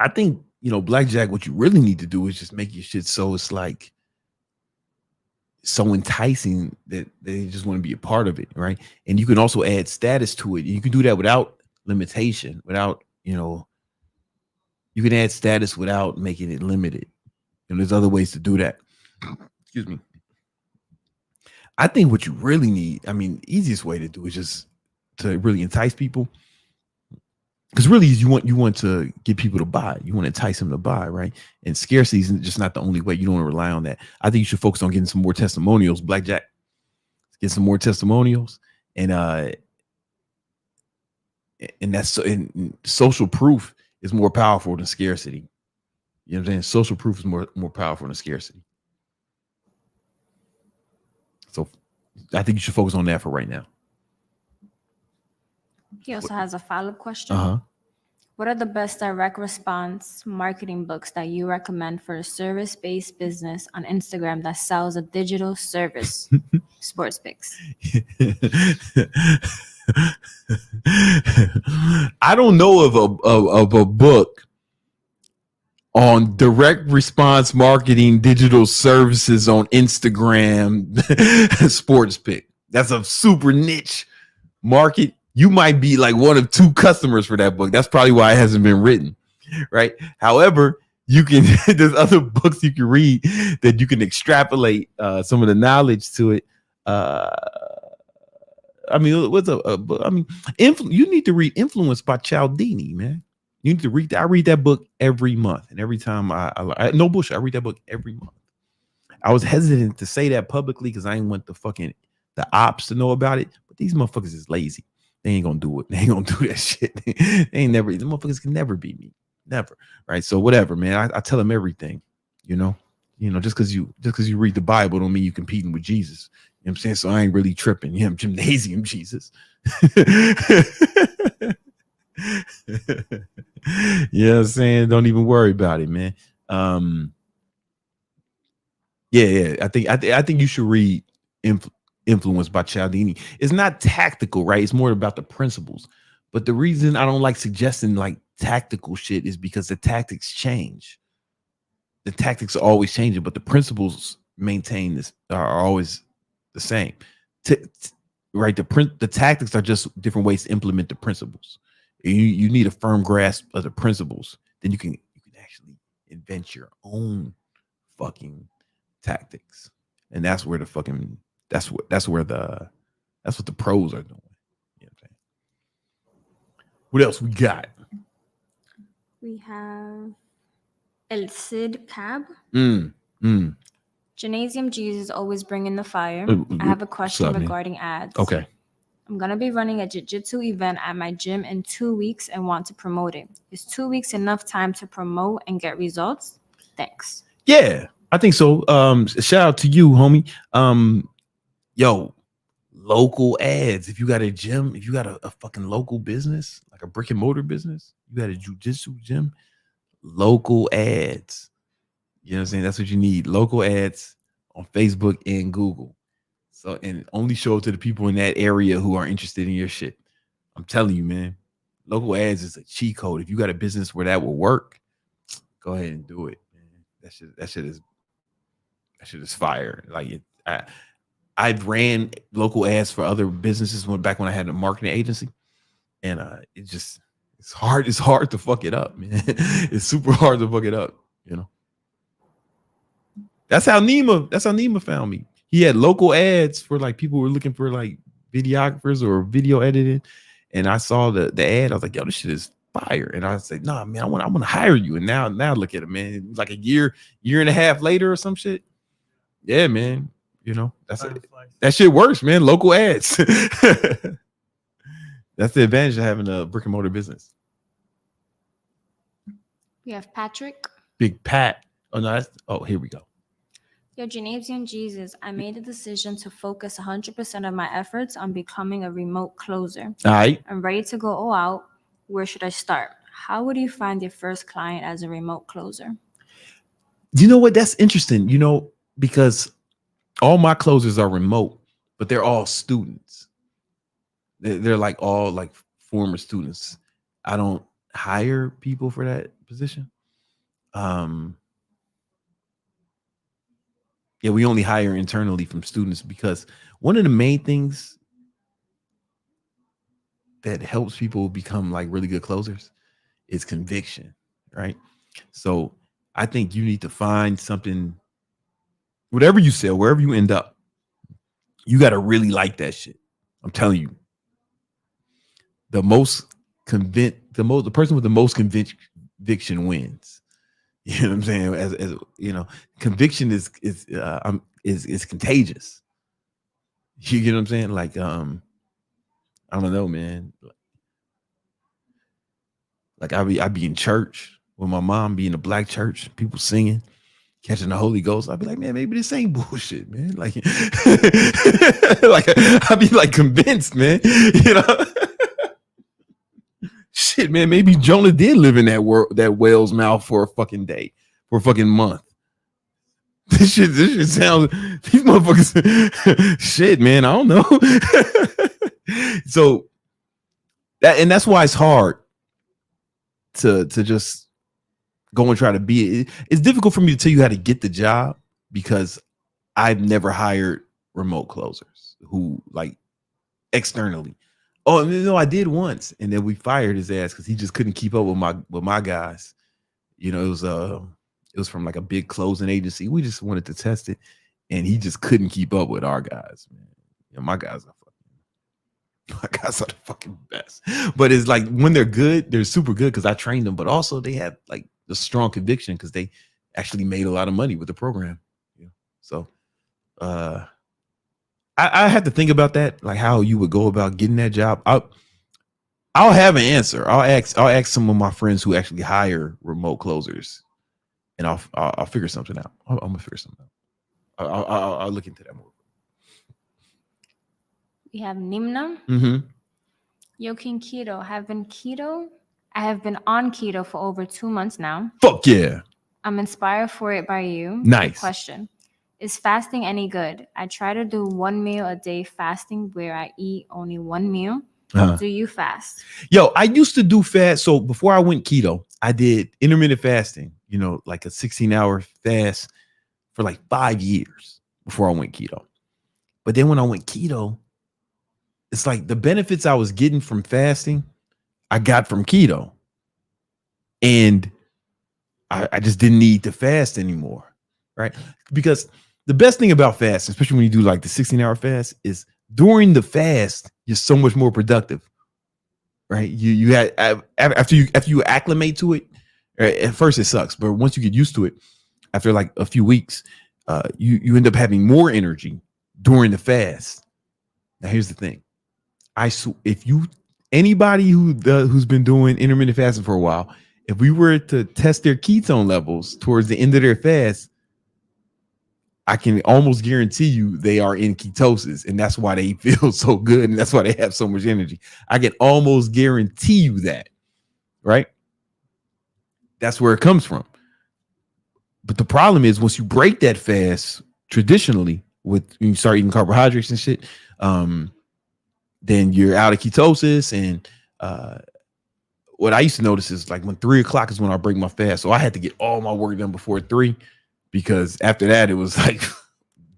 I think, Blackjack, what you really need to do is just make your shit so it's like so enticing that they just want to be a part of it, right? And you can also add status to it. You can do that without limitation, without, you can add status without making it limited. And there's other ways to do that. Excuse me. I think what you really need, the easiest way to do is just to really entice people. Because really, you want to get people to buy. You want to entice them to buy, right? And scarcity is just not the only way. You don't want to rely on that. I think you should focus on getting some more testimonials, Blackjack. Get some more testimonials, and social proof is more powerful than scarcity. You know what I'm saying? Social proof is more powerful than scarcity. So I think you should focus on that for right now. He also has a follow-up question. What are the best direct response marketing books that you recommend for a service-based business on Instagram that sells a digital service? Sports picks. I don't know of a book on direct response marketing, digital services on Instagram, sports pick. That's a super niche market. You might be like one of 2 customers for that book. That's probably why it hasn't been written, right? However, you can there's other books you can read that you can extrapolate some of the knowledge to it. I mean, what's I mean, you need to read Influence by Cialdini, man. You need to read that. I read that book every month, and every time I no bullshit, I read that book every month. I was hesitant to say that publicly because I didn't want the ops to know about it. But these motherfuckers is lazy. They ain't gonna do it. They ain't gonna do that shit. The motherfuckers can never be me. Never. Right. So whatever, man. I tell them everything, you know, just because you read the Bible don't mean you competing with Jesus. You know what I'm saying? So I ain't really tripping. Yeah, I'm gymnasium Jesus. Yeah, I'm saying, don't even worry about it, man. Yeah. I think you should read Influence by Cialdini. It's not tactical, right? It's more about the principles. But the reason I don't like suggesting like tactical shit is because the tactics change. The tactics are always changing, but the principles are always the same. Right? The tactics are just different ways to implement the principles. You need a firm grasp of the principles. Then you can actually invent your own fucking tactics. And that's where that's what the pros are doing. You know what I'm saying? What else we got? We have El Cid Cab. Gymnasium Jesus always bringing the fire. I have a question regarding ads. Okay. I'm going to be running a jiu-jitsu event at my gym in 2 weeks and want to promote it. Is 2 weeks enough time to promote and get results? Thanks. Yeah, I think so. Shout out to you, homie. Yo, local ads. If you got a gym, if you got a fucking local business, like a brick and mortar business, you got a jiu-jitsu gym, local ads. You know what I'm saying? That's what you need. Local ads on Facebook and Google. So, and only show it to the people in that area who are interested in your shit. I'm telling you, man, local ads is a cheat code. If you got a business where that will work, go ahead and do it, man. That shit is fire. Like I've ran local ads for other businesses back when I had a marketing agency, and it's hard to fuck it up, man. It's super hard to fuck it up, you know. That's how Nima found me. He had local ads for like people who were looking for like videographers or video editing, and I saw the ad. I was like, yo, this shit is fire. And I said, nah, man, I want to hire you. And now look at it, man. It was like a year and a half later or some shit. Yeah, man. You know, that shit works, man. Local ads. That's the advantage of having a brick and mortar business. We have Patrick. Big Pat. Here we go. Yo, Gymnasium Jesus, I made the decision to focus 100% of my efforts on becoming a remote closer. All right. I'm ready to go all out. Where should I start? How would you find your first client as a remote closer? You know what? That's interesting, you know, because all my closers are remote, but they're all students. They're like all like former students. I don't hire people for that position. Yeah, we only hire internally from students because one of the main things that helps people become like really good closers is conviction, right? So I think you need to find something, whatever you sell, wherever you end up, you got to really like that shit. I'm telling you, the person with the most conviction wins. You know what I'm saying? As you know, conviction is contagious. You get what I'm saying? Like, I don't know, man. Like I be in church with my mom, be in a black church, people singing, catching the Holy Ghost. I'd be like, man, maybe this ain't bullshit, man. Like, like I'd be like convinced, man. You know. Shit, man, maybe Jonah did live in that whale's mouth for a fucking day, for a fucking month. This shit sounds, these motherfuckers, shit, man, I don't know. So that's why it's hard to just go and try to be it. It's difficult for me to tell you how to get the job because I've never hired remote closers who like externally. Oh no, I did once, and then we fired his ass because he just couldn't keep up with my guys. You know, it was from like a big closing agency. We just wanted to test it, and he just couldn't keep up with our guys, man. You know, my guys are the fucking best. But it's like when they're good, they're super good because I trained them, but also they have like the strong conviction because they actually made a lot of money with the program. Yeah. So I have to think about that, like how you would go about getting that job. I'll have an answer. I'll ask some of my friends who actually hire remote closers, and I'll figure something out. I'm gonna figure something out. I'll look into that more. We have Nimna. Mm-hmm. Yo, King Keto. I have been on keto for over 2 months now. Fuck yeah. I'm inspired for it by you. Nice. Question. Is fasting any good? I try to do 1 meal a day fasting where I eat only 1 meal. Do you fast? Yo, I used to do fast. So before I went keto, I did intermittent fasting, you know, like a 16-hour fast for like 5 years before I went keto. But then when I went keto, it's like the benefits I was getting from fasting, I got from keto. And I just didn't need to fast anymore, right? Because the best thing about fasting, especially when you do like the 16-hour fast, is during the fast, you're so much more productive, right? You had after you acclimate to it, at first it sucks, but once you get used to it, after like a few weeks, you end up having more energy during the fast. Now here's the thing. Anybody who's been doing intermittent fasting for a while, if we were to test their ketone levels towards the end of their fast, I can almost guarantee you they are in ketosis, and that's why they feel so good, and that's why they have so much energy. I can almost guarantee you that, right? That's where it comes from. But the problem is once you break that fast, traditionally, when you start eating carbohydrates and shit, then you're out of ketosis. And what I used to notice is like when 3 o'clock is when I break my fast. So I had to get all my work done before 3, because after that it was like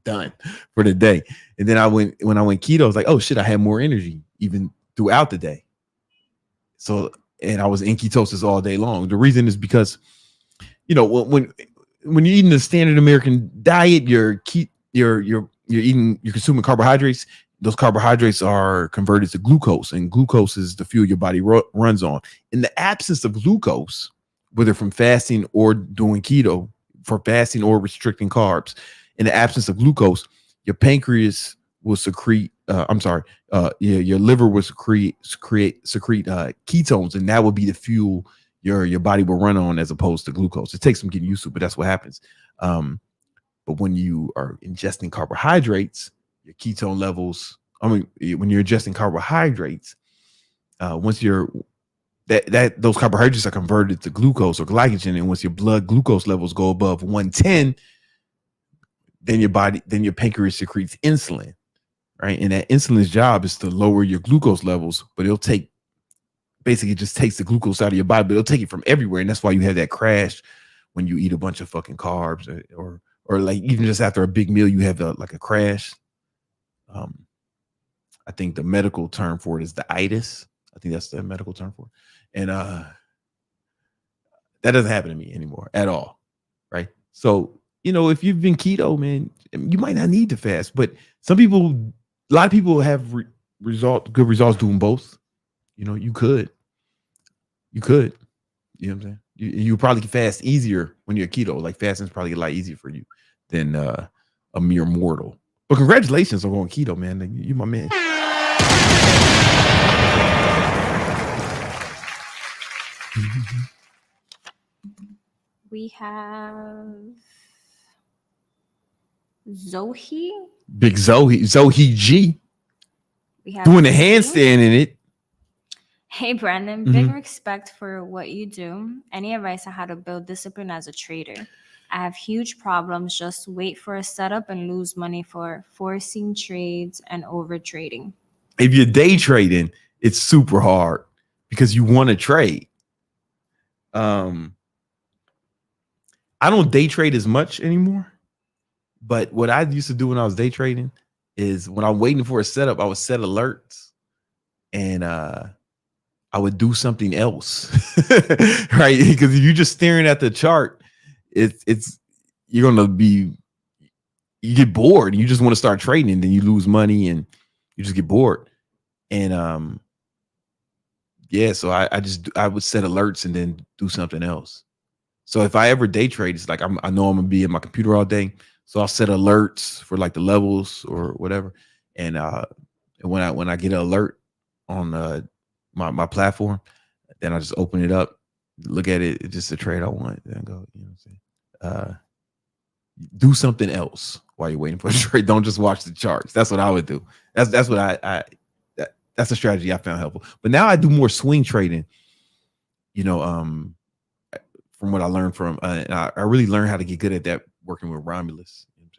done for the day. And then when I went keto, I was like, oh shit, I had more energy even throughout the day. So, and I was in ketosis all day long. The reason is because, you know, when you're eating the standard American diet, you're consuming carbohydrates. Those carbohydrates are converted to glucose, and glucose is the fuel your body runs on. In the absence of glucose, whether from fasting or doing keto, for fasting or restricting carbs, in the absence of glucose, your pancreas will secrete. Your liver will secrete ketones, and that will be the fuel your body will run on, as opposed to glucose. It takes some getting used to, but that's what happens. But when you are ingesting carbohydrates, your ketone levels, when you're ingesting carbohydrates, once those carbohydrates are converted to glucose or glycogen, and once your blood glucose levels go above 110, then your pancreas secretes insulin, right? And that insulin's job is to lower your glucose levels, but it just takes the glucose out of your body, but it'll take it from everywhere. And that's why you have that crash when you eat a bunch of fucking carbs, or like even just after a big meal, you have a crash. I think the medical term for it is the itis. I think that's the medical term for it. And that doesn't happen to me anymore at all, right? So, you know, if you've been keto, man, you might not need to fast, but a lot of people have good results doing both. You know, you could, you know what I'm saying? You probably can fast easier when you're keto. Like fasting is probably a lot easier for you than a mere mortal. But congratulations on going keto, man. You my man. We have Zoe. Big Zoe G. We have Doing the Zoe. handstand in it. Hey, Brandon, big respect for what you do. Any advice on how to build discipline as a trader? I have huge problems. Just wait for a setup and lose money for forcing trades and over trading. If you're day trading, it's super hard because you want to trade. I don't day trade as much anymore, but what I used to do when I was day trading is when I'm waiting for a setup, I would set alerts and I would do something else, right? Because if you're just staring at the chart, it's you're gonna be, you get bored. You just want to start trading, and then you lose money, and you just get bored. And yeah, so I would set alerts and then do something else. So if I ever day trade, it's like I know I'm gonna be at my computer all day, so I'll set alerts for like the levels or whatever, and when I get an alert on my platform, then I just open it up, look at it, it's just a trade I want, then go, you know what I'm saying? Do something else while you're waiting for a trade. Don't just watch the charts. That's what I would do. That's what that's a strategy I found helpful. But now I do more swing trading, you know, from what I learned from, and I really learned how to get good at that working with Romulus. You know what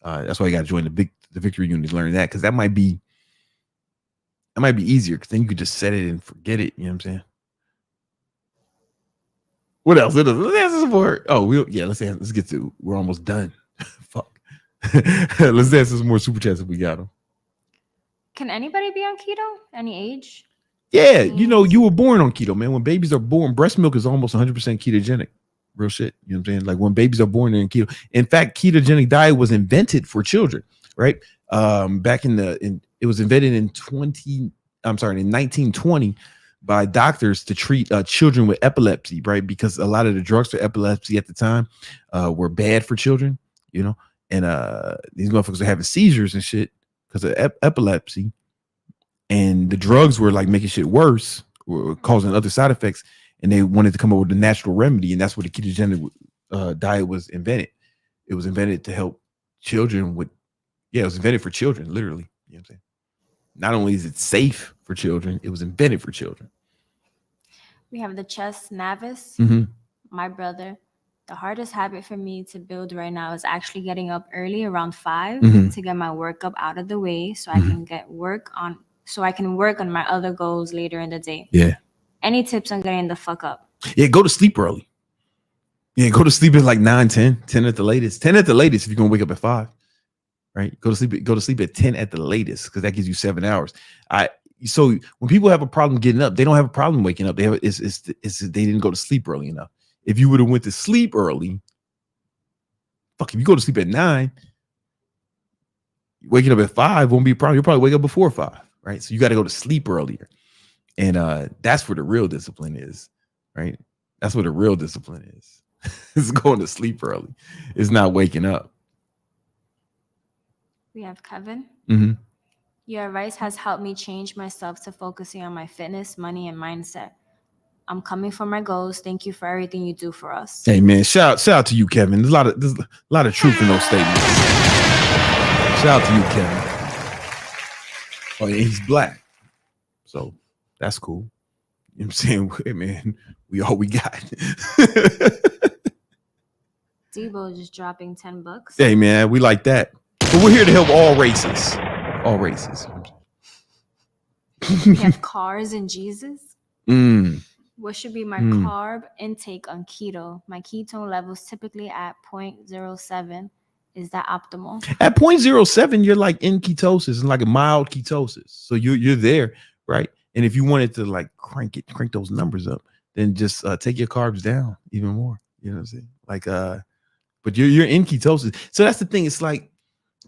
I'm saying? That's why you got to join the victory unit to learn that, because that might be easier, because then you could just set it and forget it. You know what I'm saying? What else? Let's answer some more. Oh, let's get to. We're almost done. Fuck. Let's answer some more super chats if we got them. Can anybody be on keto? Any age? Yeah, you know, you were born on keto, man. When babies are born, breast milk is almost 100% ketogenic. Real shit. You know what I'm saying? Like when babies are born, they're in keto. In fact, ketogenic diet was invented for children, right? Back it was invented in 1920 by doctors to treat children with epilepsy, right? Because a lot of the drugs for epilepsy at the time were bad for children, you know, and these motherfuckers were having seizures and shit because of epilepsy, and the drugs were like making shit worse, were causing other side effects, and they wanted to come up with a natural remedy, and that's where the ketogenic diet was invented. It was invented to help children with, it was invented for children, literally. You know what I'm saying? Not only is it safe for children, it was invented for children. We have the Chess Navis. My brother. The hardest habit for me to build right now is actually getting up early around 5 to get my workup out of the way, so I can work on my other goals later in the day. Yeah. Any tips on getting the fuck up? Yeah, go to sleep early. Yeah, go to sleep at like 9, 10 at the latest. 10 at the latest if you're gonna wake up at 5. Right? Go to sleep at 10 at the latest, because that gives you 7 hours. So when people have a problem getting up, they don't have a problem waking up. They didn't go to sleep early enough. If you would have went to sleep early, if you go to sleep at 9, waking up at 5 won't be a problem. You'll probably wake up before 5, right? So you got to go to sleep earlier. And that's where the real discipline is, right? That's where the real discipline is. It's going to sleep early. It's not waking up. We have Kevin. Your advice has helped me change myself to focusing on my fitness, money, and mindset. I'm coming for my goals. Thank you for everything you do for us. Hey man, shout out to you, Kevin. There's a lot of truth in those statements. Shout out to you, Kevin. Oh yeah, he's black, so that's cool. You know what I'm saying? Hey man, we all we got. Debo just dropping $10. Hey man, we like that. But we're here to help all races. All races. We have cars and Jesus. What should be my carb intake on keto? My ketone levels typically at 0.07. Is that optimal? At 0.07, you're like in ketosis, and like a mild ketosis. So you're there, right? And if you wanted to like crank those numbers up, then just take your carbs down even more. You know what I'm saying? Like but you're in ketosis. So that's the thing. It's like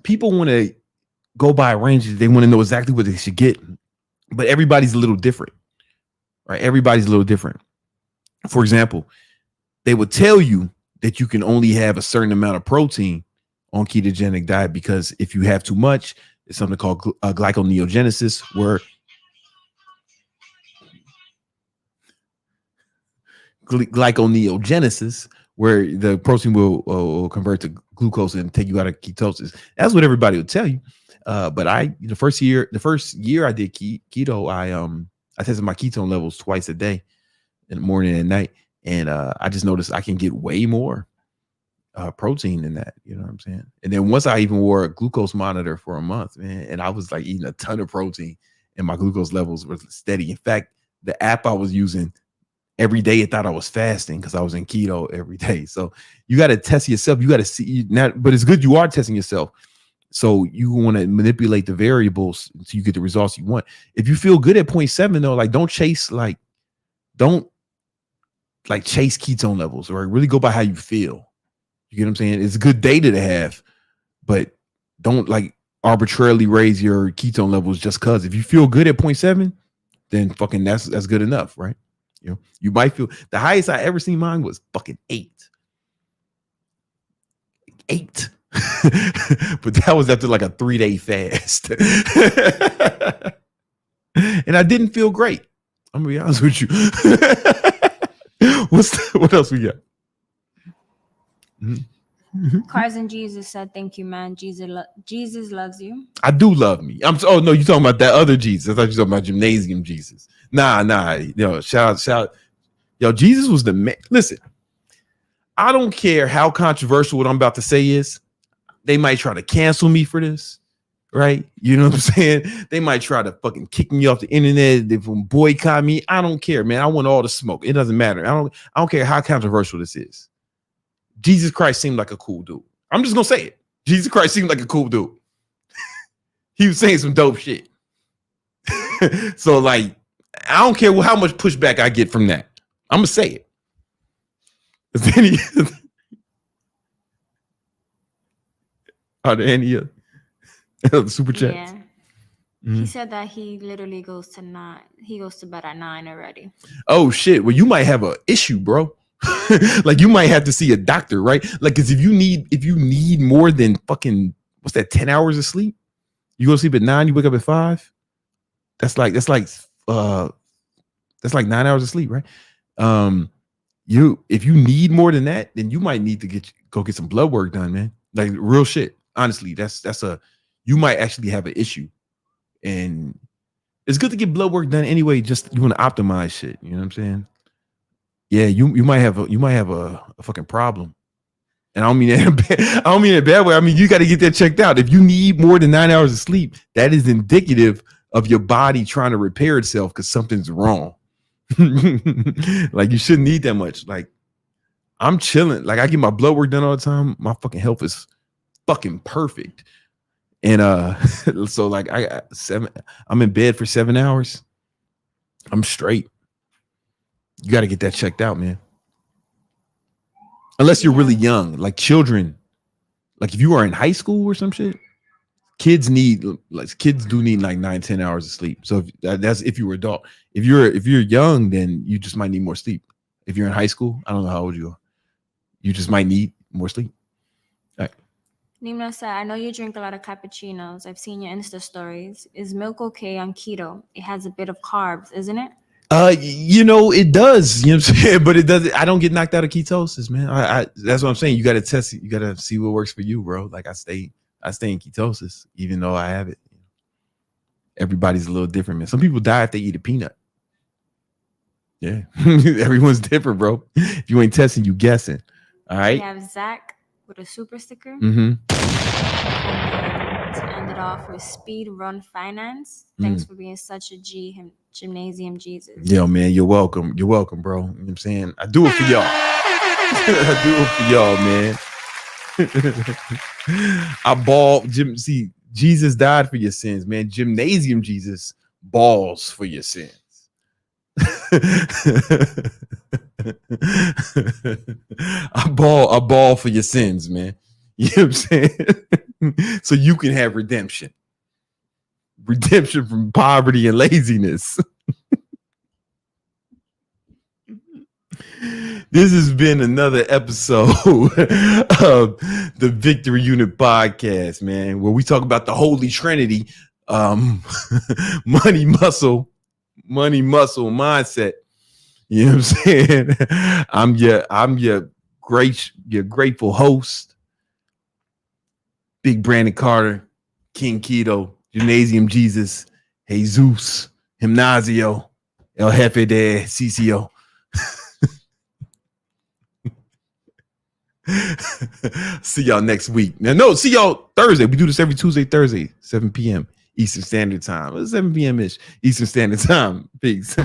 people want to go by ranges. They want to know exactly what they should get, but everybody's a little different. Right? Everybody's a little different. For example, they would tell you that you can only have a certain amount of protein on ketogenic diet, because if you have too much, it's something called glyconeogenesis, where the protein will convert to glucose and take you out of ketosis. That's what everybody would tell you. But the first year I did keto, I tested my ketone levels twice a day, in the morning and night. And I just noticed I can get way more protein than that. You know what I'm saying? And then once I even wore a glucose monitor for a month, man, and I was like eating a ton of protein, and my glucose levels were steady. In fact, the app I was using every day, it thought I was fasting because I was in keto every day. So you got to test yourself. You got to see not, but it's good you are testing yourself. So you want to manipulate the variables so you get the results you want. If you feel good at 0.7 though, like don't chase chase ketone levels, or really go by how you feel. You get what I'm saying? It's a good data to have, but don't like arbitrarily raise your ketone levels just because. If you feel good at 0.7, then fucking that's good enough, right? You know, you might feel the highest I ever seen mine was fucking 8. But that was after like a 3-day fast. And I didn't feel great. I'm gonna be honest with you. What else we got? Cars and Jesus said, "Thank you, man. Jesus loves you." I do love me. Oh no, you talking about that other Jesus? I thought you were talking about gymnasium Jesus. Nah. Yo, shout. Yo, Jesus was the man. Listen, I don't care how controversial what I'm about to say is. They might try to cancel me for this, right? You know what I'm saying? They might try to fucking kick me off the internet. They will boycott me. I don't care, man. I want all the smoke. It doesn't matter. I don't care how controversial this is. Jesus Christ seemed like a cool dude. I'm just gonna say it. Jesus Christ seemed like a cool dude. He was saying some dope shit. So like, I don't care how much pushback I get from that. I'm gonna say it. Are there any super chats? Yeah. He said that he literally goes to bed at 9 already. Oh shit. Well, you might have an issue, bro. Like you might have to see a doctor, right? Like, because if you need more than fucking 10 hours of sleep, you go to sleep at 9, you wake up at 5. That's like 9 hours of sleep, right? If you need more than that, then you might need to go get some blood work done, man. Like real shit. Honestly, you might actually have an issue, and it's good to get blood work done anyway. Just you want to optimize shit. You know what I'm saying? Yeah, you might have a fucking problem, and I don't mean that in a bad way. I mean you got to get that checked out. If you need more than 9 hours of sleep, that is indicative of your body trying to repair itself because something's wrong. Like you shouldn't need that much. Like I'm chilling. Like I get my blood work done all the time. My fucking health is fucking perfect. And so like I'm in bed for 7 hours. I'm straight. You got to get that checked out, man. Unless you're really young, like children. Like if you are in high school or some shit, kids do need like 9-10 hours of sleep. So that's if you were adult. If you're young, then you just might need more sleep. If you're in high school, I don't know how old you are. You just might need more sleep. All right. Nima said, "I know you drink a lot of cappuccinos. I've seen your Insta stories. Is milk okay on keto? It has a bit of carbs, isn't it?" It does. You know what I'm saying? But it doesn't. I don't get knocked out of ketosis, man. I that's what I'm saying. You got to test it. You got to see what works for you, bro. Like I stay in ketosis, even though I have it. Everybody's a little different, man. Some people die if they eat a peanut. Yeah, everyone's different, bro. If you ain't testing, you guessing. All right. We have Zach with a super sticker. Mm-hmm. And to end it off with Speed Run Finance. Thanks for being such a Gymnasium Jesus. Yo, man, you're welcome. You're welcome, bro. You know what I'm saying? I do it for y'all. I do it for y'all, man. I ball. See, Jesus died for your sins, man. Gymnasium Jesus balls for your sins. I ball for your sins, man. You know what I'm saying? So you can have redemption from poverty and laziness. This has been another episode of the Victory Unit podcast, man, where we talk about the Holy Trinity, money, muscle, mindset. You know what I'm saying? I'm your grateful host, Big Brandon Carter, King Keto, Gymnasium Jesus, Jesus, Gimnasio, El Jefe de CCO. See y'all next week. No, see y'all Thursday. We do this every Tuesday, Thursday, 7 p.m. Eastern Standard Time. 7 p.m. ish Eastern Standard Time. Peace.